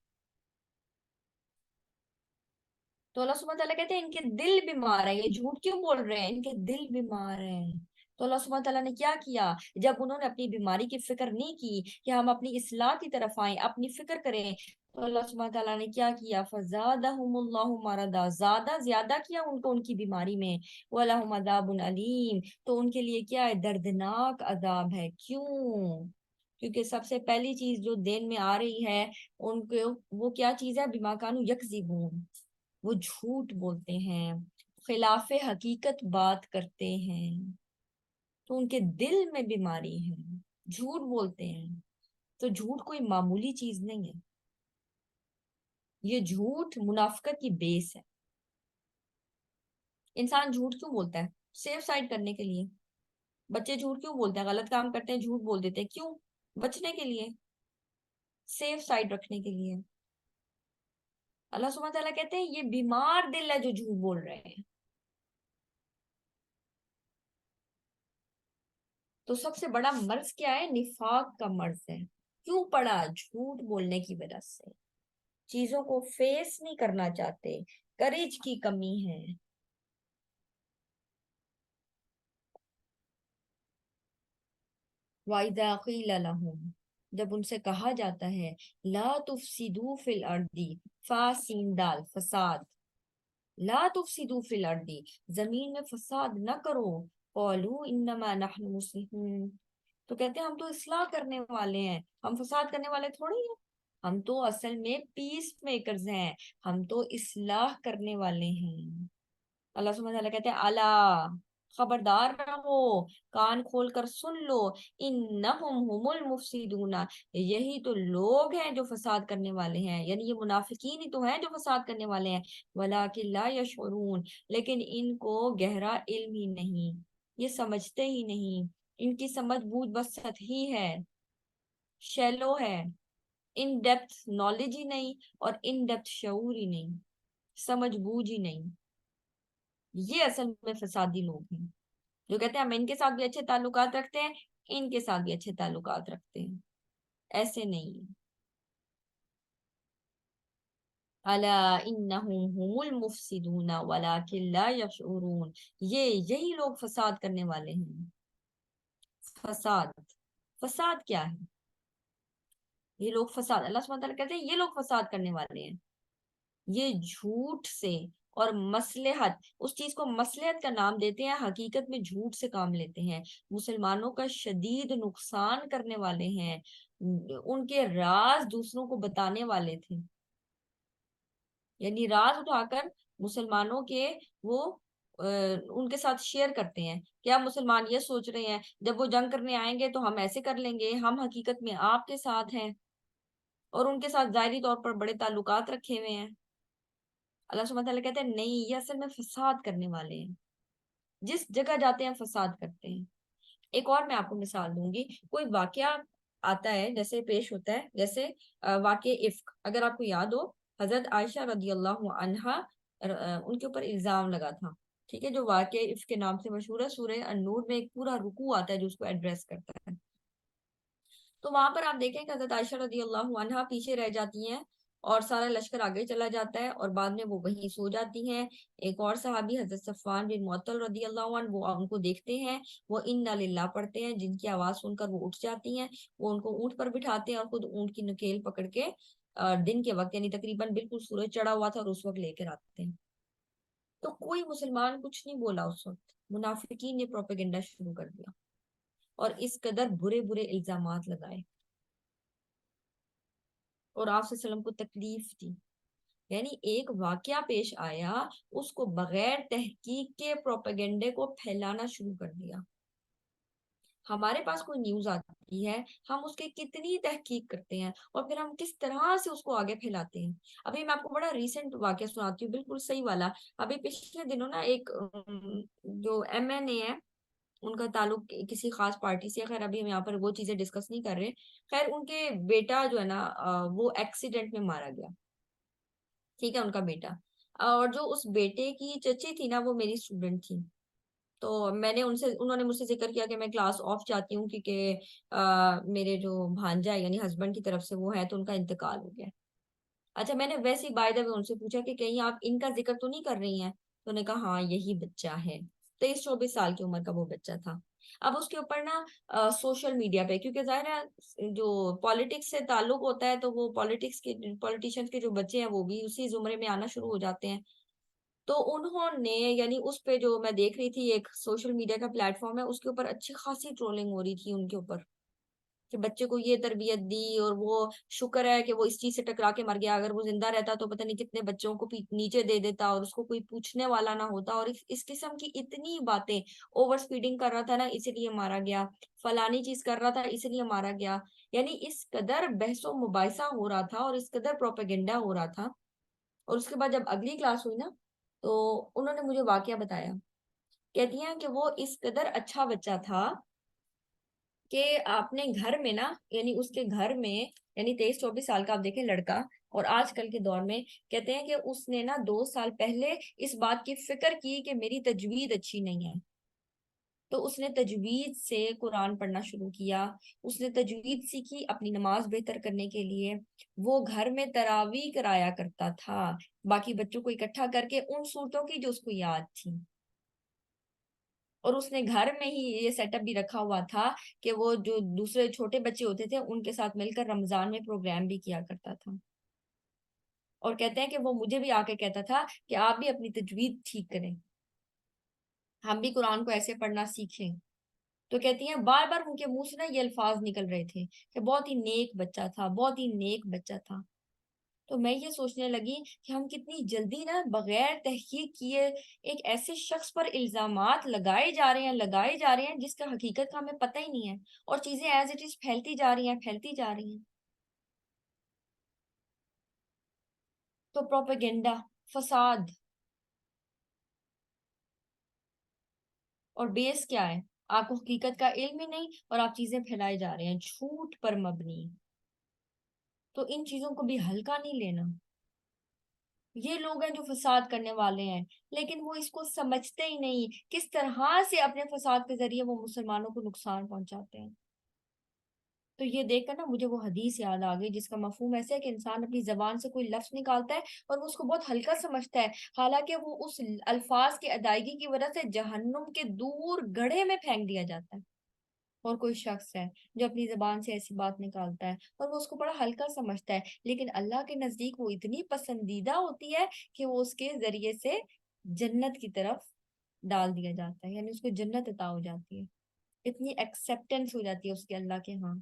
تو اللہ سبحانہ تعالیٰ کہتے ہیں ان کے دل بیمار ہیں، یہ جھوٹ کیوں بول رہے ہیں، ان کے دل بیمار ہیں. تو اللہ سبحانہ تعالیٰ نے کیا کیا؟ جب انہوں نے اپنی بیماری کی فکر نہیں کی کہ ہم اپنی اصلاح کی طرف آئیں، اپنی فکر کریں، تو اللہ سبحانہ تعالیٰ نے کیا کیا؟ فزادہم اللہ مرضا، زیادہ کیا ان کو ان کی بیماری میں. وَلَهُمْ عَذَابٌ عَلِيمٌ، تو ان کے لیے کیا ہے؟ دردناک عذاب ہے. کیوں؟ کیونکہ سب سے پہلی چیز جو دین میں آ رہی ہے ان کو، وہ کیا چیز ہے؟ بما کانوا یکذبون، وہ جھوٹ بولتے ہیں، خلاف حقیقت بات کرتے ہیں. تو ان کے دل میں بیماری ہے، جھوٹ بولتے ہیں. تو جھوٹ کوئی معمولی چیز نہیں ہے، یہ جھوٹ منافقت کی بیس ہے. انسان جھوٹ کیوں بولتا ہے؟ سیف سائڈ کرنے کے لیے. بچے جھوٹ کیوں بولتے ہیں؟ غلط کام کرتے ہیں جھوٹ بول دیتے ہیں، کیوں؟ بچنے کے لیے، سیف سائڈ رکھنے کے لیے. اللہ سبحانہ تعالیٰ کہتے ہیں یہ بیمار دل ہے جو جھوٹ بول رہے ہیں. تو سب سے بڑا مرض کیا ہے؟ نفاق کا مرض ہے. کیوں پڑا؟ جھوٹ بولنے کی وجہ سے. چیزوں کو فیس نہیں کرنا چاہتے، کریج کی کمی ہے. وَإِذَا قِيلَ لَهُمْ، جب ان سے کہا جاتا ہے لا تفسدوا فی الارض، فاسین دال فساد، لا تفسدوا فی الارض، زمین میں فساد نہ کرو، قالوا انما نحن مصلحون، تو کہتے ہیں ہم تو اصلاح کرنے والے ہیں، ہم فساد کرنے والے تھوڑی ہیں. ہم تو اصل میں پیس میکرز ہیں، ہم تو اصلاح کرنے والے ہیں۔ اللہ سبحانہ وتعالیٰ کہتے ہیں الا، خبردار رہو، کان کھول کر سن لو، انہم هم المفسدون، یہی تو لوگ ہیں جو فساد کرنے والے ہیں، یعنی یہ منافقین ہی تو ہیں جو فساد کرنے والے ہیں، ولکن لا یشعرون، لیکن ان کو گہرا علم ہی نہیں، یہ سمجھتے ہی نہیں، ان کی سمجھ بوجھ بس سطحی ہے، شیلو ہے، ان ڈیپتھ نالج ہی نہیں اور ان ڈیپتھ شعور ہی نہیں، سمجھ بوجھ ہی نہیں۔ یہ اصل میں فسادی لوگ ہیں جو کہتے ہیں ہم ان کے ساتھ بھی اچھے تعلقات رکھتے ہیں، ان کے ساتھ بھی اچھے تعلقات رکھتے ہیں، ایسے نہیں ہے۔ الا انہم هم المفسدون ولکن لا یشعرون، یہی لوگ فساد کرنے والے ہیں۔ فساد، فساد کیا ہے؟ یہ لوگ فساد، اللہ سبحانہ وتعالیٰ کہتے ہیں یہ لوگ فساد کرنے والے ہیں، یہ جھوٹ سے اور مصلحت، اس چیز کو مصلحت کا نام دیتے ہیں، حقیقت میں جھوٹ سے کام لیتے ہیں، مسلمانوں کا شدید نقصان کرنے والے ہیں، ان کے راز دوسروں کو بتانے والے تھے، یعنی راز اٹھا کر مسلمانوں کے وہ ان کے ساتھ شیئر کرتے ہیں، کیا مسلمان یہ سوچ رہے ہیں جب وہ جنگ کرنے آئیں گے تو ہم ایسے کر لیں گے، ہم حقیقت میں آپ کے ساتھ ہیں، اور ان کے ساتھ ظاہری طور پر بڑے تعلقات رکھے ہوئے ہیں۔ اللہ سبحانہ وتعالیٰ کہتے ہیں نہیں، یہ اصل میں فساد کرنے والے ہیں، جس جگہ جاتے ہیں فساد کرتے ہیں۔ ایک اور میں آپ کو مثال دوں گی، کوئی واقعہ آتا ہے جیسے پیش ہوتا ہے، جیسے واقع افک، اگر آپ کو یاد ہو، حضرت عائشہ رضی اللہ عنہا ان کے اوپر الزام لگا تھا، ٹھیک ہے، جو واقع افک کے نام سے مشہور ہے، سورہ النور میں ایک پورا رکوع آتا ہے جو اس کو ایڈریس کرتا ہے۔ تو وہاں پر آپ دیکھیں کہ حضرت عائشہ رضی اللہ عنہا پیچھے رہ جاتی ہیں اور سارا لشکر آگے چلا جاتا ہے اور بعد میں وہ وہیں سو جاتی ہیں۔ ایک اور صحابی حضرت صفوان بن معطل رضی اللہ عنہ، وہ ان کو دیکھتے ہیں، وہ انا للہ پڑھتے ہیں، جن کی آواز سن کر وہ اٹھ جاتی ہیں، وہ ان کو اونٹ پر بٹھاتے ہیں اور خود اونٹ کی نکیل پکڑ کے دن کے وقت، یعنی تقریباً بالکل سورج چڑھا ہوا تھا، اور اس وقت لے کر آتے ہیں۔ تو کوئی مسلمان کچھ نہیں بولا اس وقت، منافقین نے پروپیگنڈا شروع کر دیا اور اس قدر برے برے الزامات لگائے اور آپ صلی اللہ علیہ وسلم کو تکلیف دی، یعنی ایک واقعہ پیش آیا، اس کو بغیر تحقیق کے پروپیگنڈے کو پھیلانا شروع کر دیا۔ ہمارے پاس کوئی نیوز آتی ہے، ہم اس کے کتنی تحقیق کرتے ہیں اور پھر ہم کس طرح سے اس کو آگے پھیلاتے ہیں۔ ابھی میں آپ کو بڑا ریسنٹ واقعہ سناتی ہوں، بالکل صحیح والا۔ ابھی پچھلے دنوں نا ایک جو ایم این اے ہے، ان کا تعلق کسی خاص پارٹی سے، خیر ابھی ہم یہاں پر وہ چیزیں ڈسکس نہیں کر رہے، خیر ان کے بیٹا جو ہے نا وہ ایکسیڈنٹ میں مارا گیا، ٹھیک ہے، ان کا بیٹا، اور جو اس بیٹے کی چچی تھی نا وہ میری اسٹوڈنٹ تھی، تو میں نے انہوں نے مجھ سے ذکر کیا کہ میں کلاس آف چاہتی ہوں کیونکہ میرے جو بھانجا ہے یعنی ہسبینڈ کی طرف سے وہ ہے تو ان کا انتقال ہو گیا۔ اچھا، میں نے ویسے ہی بائی دا وے ان سے پوچھا کہ کہیں آپ ان کا ذکر تو نہیں کر رہی ہیں؟ تو انہوں نے کہا ہاں یہی بچہ ہے، 23-24 سال کی عمر کا وہ بچہ تھا۔ اب اس کے اوپر نا سوشل میڈیا پہ، کیونکہ ظاہر ہے جو پالیٹکس سے تعلق ہوتا ہے تو وہ پولیٹیشنز کے جو بچے ہیں وہ بھی اسی زمرے میں آنا شروع ہو جاتے ہیں۔ تو انہوں نے یعنی اس پہ جو میں دیکھ رہی تھی، ایک سوشل میڈیا کا پلیٹ فارم ہے، اس کے اوپر اچھی خاصی ٹرولنگ ہو رہی تھی ان کے اوپر کہ بچے کو یہ تربیت دی اور وہ شکر ہے کہ وہ اس چیز سے ٹکرا کے مر گیا، اگر وہ زندہ رہتا تو پتہ نہیں کتنے بچوں کو نیچے دے دیتا اور اس کو کوئی پوچھنے والا نہ ہوتا، اور اس قسم کی اتنی باتیں، اوور سپیڈنگ کر رہا تھا نا اسی لیے مارا گیا، فلانی چیز کر رہا تھا اسی لیے مارا گیا، یعنی اس قدر بحث و مباحثہ ہو رہا تھا اور اس قدر پروپیگنڈا ہو رہا تھا۔ اور اس کے بعد جب اگلی کلاس ہوئی نا تو انہوں نے مجھے واقعہ بتایا، کہتی ہیں کہ وہ اس قدر اچھا بچہ تھا کہ آپ نے گھر میں نا، یعنی اس کے گھر میں، یعنی 23-24 سال کا آپ دیکھیں لڑکا، اور آج کل کے دور میں کہتے ہیں کہ اس نے نا 2 سال پہلے اس بات کی فکر کی کہ میری تجوید اچھی نہیں ہے، تو اس نے تجوید سے قرآن پڑھنا شروع کیا، اس نے تجوید سیکھی اپنی نماز بہتر کرنے کے لیے، وہ گھر میں تراویح کرایا کرتا تھا باقی بچوں کو اکٹھا کر کے ان صورتوں کی جو اس کو یاد تھی، اور اس نے گھر میں ہی یہ سیٹ اپ بھی رکھا ہوا تھا کہ وہ جو دوسرے چھوٹے بچے ہوتے تھے ان کے ساتھ مل کر رمضان میں پروگرام بھی کیا کرتا تھا، اور کہتے ہیں کہ وہ مجھے بھی آ کے کہتا تھا کہ آپ بھی اپنی تجوید ٹھیک کریں، ہم بھی قرآن کو ایسے پڑھنا سیکھیں۔ تو کہتی ہیں بار بار ان کے منہ سے نا یہ الفاظ نکل رہے تھے کہ بہت ہی نیک بچہ تھا، بہت ہی نیک بچہ تھا. تو میں یہ سوچنے لگی کہ ہم کتنی جلدی نا بغیر تحقیق کیے ایک ایسے شخص پر الزامات لگائے جا رہے ہیں جس کا حقیقت کا ہمیں پتہ ہی نہیں ہے، اور چیزیں ایز اٹ از پھیلتی جا رہی ہیں. تو پروپیگنڈا، فساد، اور بیس کیا ہے؟ آپ کو حقیقت کا علم ہی نہیں اور آپ چیزیں پھیلائے جا رہے ہیں جھوٹ پر مبنی. تو ان چیزوں کو بھی ہلکا نہیں لینا. یہ لوگ ہیں جو فساد کرنے والے ہیں، لیکن وہ اس کو سمجھتے ہی نہیں کس طرح سے اپنے فساد کے ذریعے وہ مسلمانوں کو نقصان پہنچاتے ہیں. تو یہ دیکھ کر نا مجھے وہ حدیث یاد آ گئی جس کا مفہوم ایسے ہے کہ انسان اپنی زبان سے کوئی لفظ نکالتا ہے اور وہ اس کو بہت ہلکا سمجھتا ہے، حالانکہ وہ اس الفاظ کی ادائیگی کی وجہ سے جہنم کے دور گڑھے میں پھینک دیا جاتا ہے. اور کوئی شخص ہے جو اپنی زبان سے ایسی بات نکالتا ہے اور وہ اس کو بڑا ہلکا سمجھتا ہے، لیکن اللہ کے نزدیک وہ اتنی پسندیدہ ہوتی ہے کہ وہ اس کے ذریعے سے جنت کی طرف ڈال دیا جاتا ہے، یعنی اس کو جنت عطا ہو جاتی ہے، اتنی ایکسیپٹنس ہو جاتی ہے اس کے اللہ کے ہاں.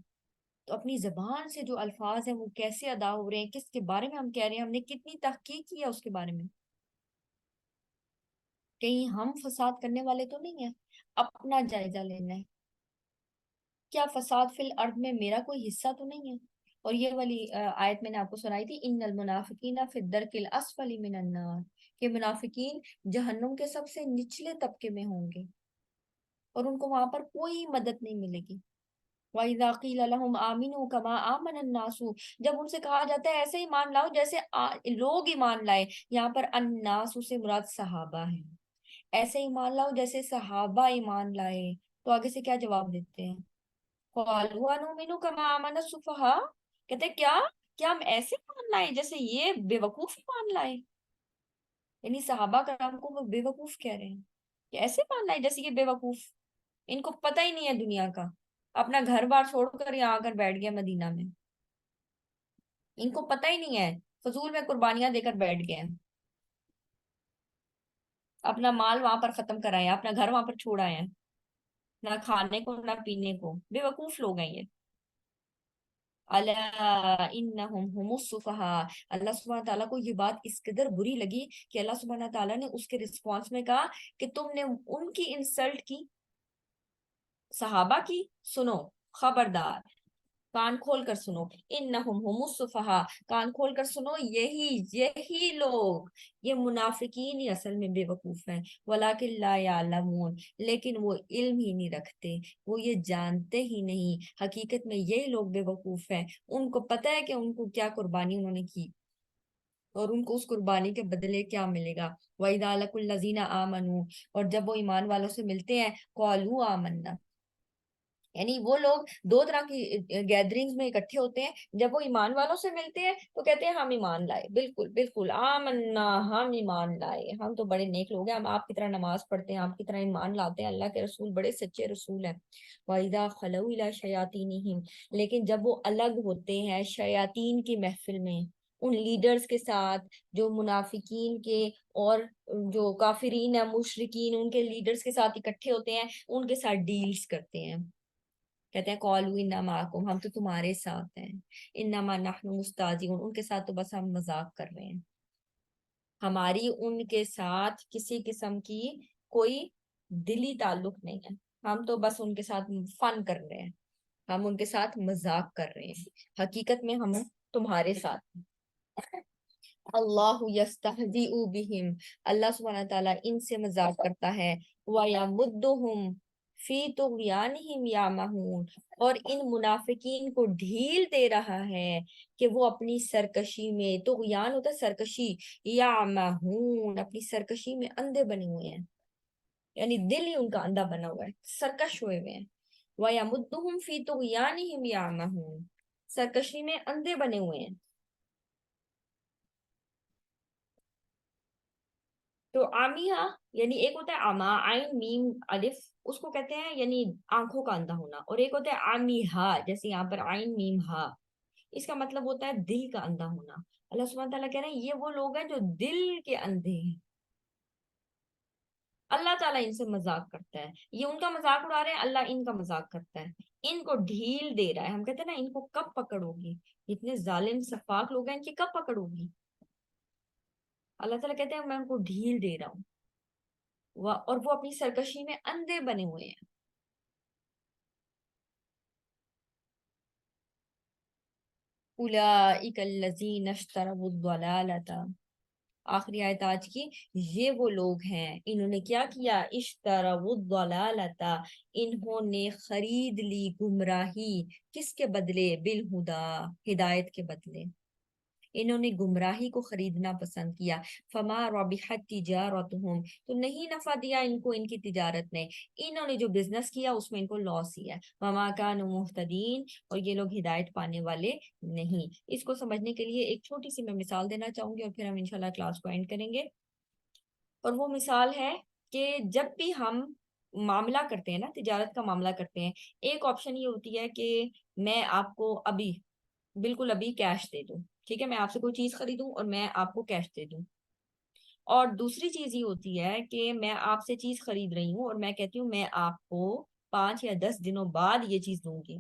تو اپنی زبان سے جو الفاظ ہیں وہ کیسے ادا ہو رہے ہیں، کس کے بارے میں ہم کہہ رہے ہیں، ہم نے کتنی تحقیق کی ہے اس کے بارے میں. کہیں ہم فساد کرنے والے تو نہیں ہیں؟ اپنا جائزہ لینا ہے. کیا فساد فی الارض میں میرا کوئی حصہ تو نہیں ہے؟ اور یہ والی آیت میں نے آپ کو سنائی تھی، ان المنافقین فی الدرک الاسفل من النار، کہ منافقین جہنم کے سب سے نچلے طبقے میں ہوں گے اور ان کو وہاں پر کوئی مدد نہیں ملے گی. وَإِذَا قِيلَ لَهُمْ آمِنُوا كَمَا آمَنَ النَّاسُ، جب ان سے کہا جاتا ہے ایسے ایمان لاؤ جیسے لوگ ایمان لائے، یہاں پر الناس سے مراد صحابہ ہیں، ایسے ایمان لاؤ جیسے صحابہ ایمان لائے. تو آگے سے کیا جواب دیتے ہیں؟ قَالُوا أَنُؤْمِنُ كَمَا آمَنَ السُّفَهَاءُ، کہتے ہیں کیا ہم ایسے مان لائے جیسے یہ بے وقوف مان لائے. یعنی صحابہ کرام کو وہ بے وقوف کہہ رہے ہیں کہ ایسے مان لائے جیسے یہ بے وقوف، ان کو پتہ ہی نہیں ہے دنیا کا، اپنا گھر بار چھوڑ کر یہاں آ کر بیٹھ گیا مدینہ میں، ان کو پتہ ہی نہیں ہے، فضول میں قربانیاں دے کر بیٹھ گئے ہیں، اپنا مال وہاں پر ختم کرائے ہیں، اپنا گھر وہاں پر چھوڑ آئے ہیں، نہ کھانے کو نہ پینے کو. بے وقوف لوگ ہیں یہ. الا انہم هم السفہاء، اللہ سبحانہ تعالیٰ کو یہ بات اس قدر بری لگی کہ اللہ سبحانہ تعالیٰ نے اس کے رسپانس میں کہا کہ تم نے ان کی انسلٹ کی، صحابہ کی. سنو، خبردار، کان کھول کر سنو، انہم هم السفہاء، کان کھول کر سنو، یہی لوگ، یہ منافقین ہی اصل میں بے وقوف ہیں. ولکن لا یعلمون، لیکن وہ علم ہی نہیں رکھتے، وہ یہ جانتے ہی نہیں. حقیقت میں یہی لوگ بے وقوف ہیں، ان کو پتہ ہے کہ ان کو کیا قربانی انہوں نے کی اور ان کو اس قربانی کے بدلے کیا ملے گا. وَإِذَا لَقُوا الَّذِينَ آمَنُوا، اور جب وہ ایمان والوں سے ملتے ہیں، قَالُوا آمَنَّا، یعنی وہ لوگ دو طرح کی گیدرنگز میں اکٹھے ہوتے ہیں. جب وہ ایمان والوں سے ملتے ہیں تو کہتے ہیں ہم ایمان لائے، بالکل بالکل آمنا، ہم ایمان لائے، ہم تو بڑے نیک لوگ ہیں، ہم آپ کی طرح نماز پڑھتے ہیں، آپ کی طرح ایمان لاتے ہیں، اللہ کے رسول بڑے سچے رسول ہیں. وَإِذَا خَلَوْا إِلَىٰ شَيَاطِينِهِمْ، لیکن جب وہ الگ ہوتے ہیں شیاطین کی محفل میں، ان لیڈرز کے ساتھ جو منافقین کے اور جو کافرین ہیں مشرکین ان کے لیڈرز کے ساتھ اکٹھے ہوتے ہیں، ان کے ساتھ ڈیلز کرتے ہیں، کہتے ہیں قالوا انا معکم، ہم تو تمہارے ساتھ ہیں، انما نحن مستہزئون، ان کے ساتھ تو بس ہم مذاق کر رہے ہیں، ہماری ان کے ساتھ کسی قسم کی کوئی دلی تعلق نہیں ہے، ہم تو بس ان کے ساتھ فن کر رہے ہیں، ہم ان کے ساتھ مذاق کر رہے ہیں، حقیقت میں ہم تمہارے ساتھ ہیں. اللہ یستہزئ بہم، اللہ سبحانہ تعالیٰ ان سے مذاق کرتا ہے. وَیَمُدُّهُمْ فی طغیانہم یعمہون، اور ان منافقین کو ڈھیل دے رہا ہے کہ وہ اپنی سرکشی میں، طغیان ہوتا ہے سرکشی، یعمہون اپنی سرکشی میں اندھے بنے ہوئے ہیں، یعنی دل ہی ان کا اندھا بنا ہوا ہے، سرکش ہوئے ہوئے ہیں. وَیَمُدُّهُمْ فی طغیانہم یعمہون، سرکشی میں اندھے بنے ہوئے ہیں. تو عامیہ یعنی ایک ہوتا ہے عما، عین میم الف، اس کو کہتے ہیں یعنی آنکھوں کا اندھا ہونا، اور ایک ہوتا ہے عامیہ جیسے یہاں پر عین میم ہا، اس کا مطلب ہوتا ہے دل کا اندھا ہونا. اللہ سبحانہ تعالیٰ کہہ رہے ہیں یہ وہ لوگ ہیں جو دل کے اندھے ہیں. اللہ تعالیٰ ان سے مذاق کرتا ہے، یہ ان کا مذاق اڑا رہے ہیں، اللہ ان کا مذاق کرتا ہے، ان کو ڈھیل دے رہا ہے۔ ہم کہتے ہیں نا ان کو کب پکڑ ہوگی، اتنے ظالم سفاک لوگ ہیں، ان کی کب پکڑ ہوگی؟ اللہ تعالیٰ کہتے ہیں میں ان کو ڈھیل دے رہا ہوں، اور وہ اپنی سرکشی میں اندھے بنے ہوئے ہیں۔ اولئک الذین اشتروا الضلالۃ، آخری آیت آج کی، یہ وہ لوگ ہیں، انہوں نے کیا کیا، اشتروا الضلالۃ، انہوں نے خرید لی گمراہی، کس کے بدلے، بالہدا، ہدایت کے بدلے، انہوں نے گمراہی کو خریدنا پسند کیا، فما ربحت تجارتہم، تو نہیں نفع دیا ان کو ان کی تجارت نے، انہوں نے جو بزنس کیا اس میں ان کو لاس ہی ہے، وما کانوا مہتدین، اور یہ لوگ ہدایت پانے والے نہیں۔ اس کو سمجھنے کے لیے ایک چھوٹی سی میں مثال دینا چاہوں گی اور پھر ہم انشاءاللہ کلاس کو اینڈ کریں گے، اور وہ مثال ہے کہ جب بھی ہم معاملہ کرتے ہیں نا، تجارت کا معاملہ کرتے ہیں، ایک آپشن یہ ہوتی ہے کہ میں آپ کو ابھی، بالکل ابھی کیش دے دوں، ٹھیک ہے، میں آپ سے کوئی چیز خریدوں اور میں آپ کو کیش دے دوں، اور دوسری چیز یہ ہوتی ہے کہ میں آپ سے چیز خرید رہی ہوں اور میں کہتی ہوں میں آپ کو 5 یا 10 دنوں بعد یہ چیز دوں گی۔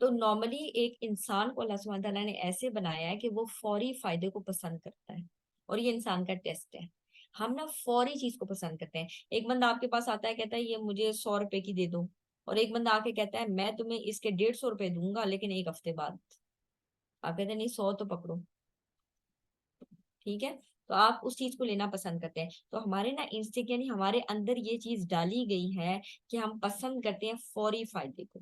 تو نارملی ایک انسان کو اللہ سبحانہ تعالیٰ نے ایسے بنایا ہے کہ وہ فوری فائدے کو پسند کرتا ہے، اور یہ انسان کا ٹیسٹ ہے، ہم نا فوری چیز کو پسند کرتے ہیں۔ ایک بندہ آپ کے پاس آتا ہے کہتا ہے یہ مجھے 100 روپے کی دے دو، اور ایک بندہ آ کے کہتا ہے میں تمہیں اس کے 150 روپے دوں گا لیکن 1 ہفتے بعد، آپ کہتے ہیں نہیں 100 تو پکڑو، ٹھیک ہے، تو آپ اس چیز کو لینا پسند کرتے ہیں۔ تو ہمارے نا انسٹنکٹ، یعنی ہمارے اندر یہ چیز ڈالی گئی ہے کہ ہم پسند کرتے ہیں فوری فائدے کو۔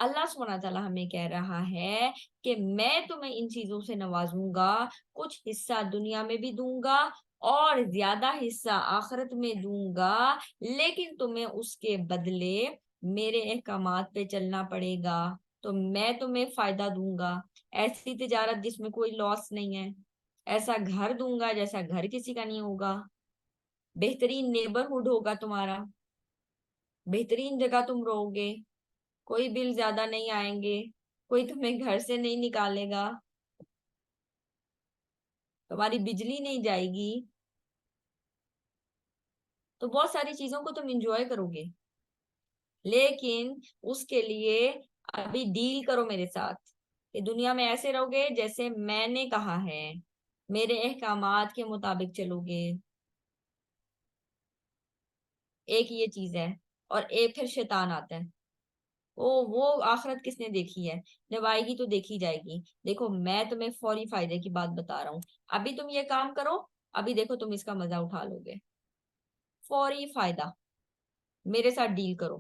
اللہ سبحانہ تعالیٰ ہمیں کہہ رہا ہے کہ میں تمہیں ان چیزوں سے نوازوں گا، کچھ حصہ دنیا میں بھی دوں گا اور زیادہ حصہ آخرت میں دوں گا، لیکن تمہیں اس کے بدلے میرے احکامات پہ چلنا پڑے گا، تو میں تمہیں فائدہ دوں گا، ایسی تجارت جس میں کوئی لاس نہیں ہے، ایسا گھر دوں گا جیسا گھر کسی کا نہیں ہوگا، بہترین نیبرہڈ ہوگا تمہارا، بہترین جگہ تم رہو گے، کوئی بل زیادہ نہیں آئیں گے، کوئی تمہیں گھر سے نہیں نکالے گا، تمہاری بجلی نہیں جائے گی، تو بہت ساری چیزوں کو تم انجوائے کرو گے، لیکن اس کے لیے ابھی ڈیل کرو میرے ساتھ کہ دنیا میں ایسے رہو گے جیسے میں نے کہا ہے، میرے احکامات کے مطابق چلو گے، ایک یہ چیز ہے۔ اور ایک پھر شیطان آتا ہے، وہ آخرت کس نے دیکھی ہے، جب آئے گی تو دیکھی جائے گی، دیکھو میں تمہیں فوری فائدے کی بات بتا رہا ہوں، ابھی تم یہ کام کرو، ابھی دیکھو تم اس کا مزہ اٹھا لو گے، فوری فائدہ، میرے ساتھ ڈیل کرو۔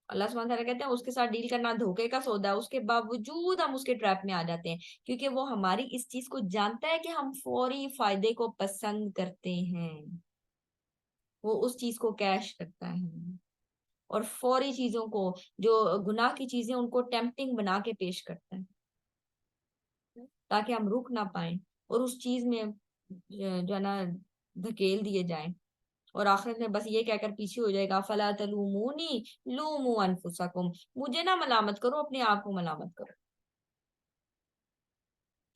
اللہ سبحانہ تعالیٰ کہتے ہیں اس کے ساتھ ڈیل کرنا دھوکے کا سودا ہے، اس کے باوجود ہم اس کے ٹریپ میں آ جاتے ہیں، کیونکہ وہ ہماری اس چیز کو جانتا ہے کہ ہم فوری فائدے کو پسند کرتے ہیں، وہ اس چیز کو کیش کرتا ہے، اور فوری چیزوں کو، جو گناہ کی چیزیں ان کو ٹیمپٹنگ بنا کے پیش کرتا ہے تاکہ ہم رک نہ پائیں اور اس چیز میں جو ہے نا دھکیل دیے جائیں، اور آخرت میں بس یہ کہہ کر پیچھے ہو جائے گا، فلا تلومونی لوموا انفسکم، مجھے نہ ملامت کرو، اپنے آپ کو ملامت کرو،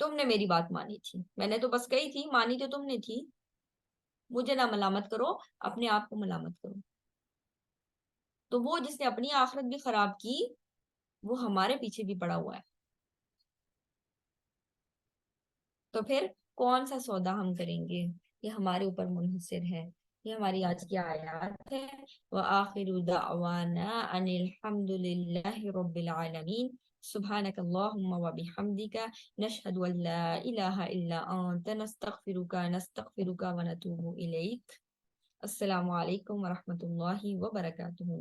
تم نے میری بات مانی تھی، میں نے تو بس کہی تھی، مانی تو تم نے تھی، مجھے نہ ملامت کرو، اپنے آپ کو ملامت کرو۔ تو وہ جس نے اپنی آخرت بھی خراب کی، وہ ہمارے پیچھے بھی پڑا ہوا ہے، تو پھر کون سا سودا ہم کریں گے، یہ ہمارے اوپر منحصر ہے۔ یہ ہماری آج کی آیات ہے، وآخر دعوانا ان الحمد للہ رب العالمین، سبحانک اللہم وبحمدک، نشہد ان لا الہ الا انت، نستغفرک ونتوب الیک۔ السلام علیکم ورحمۃ اللہ وبرکاتہ۔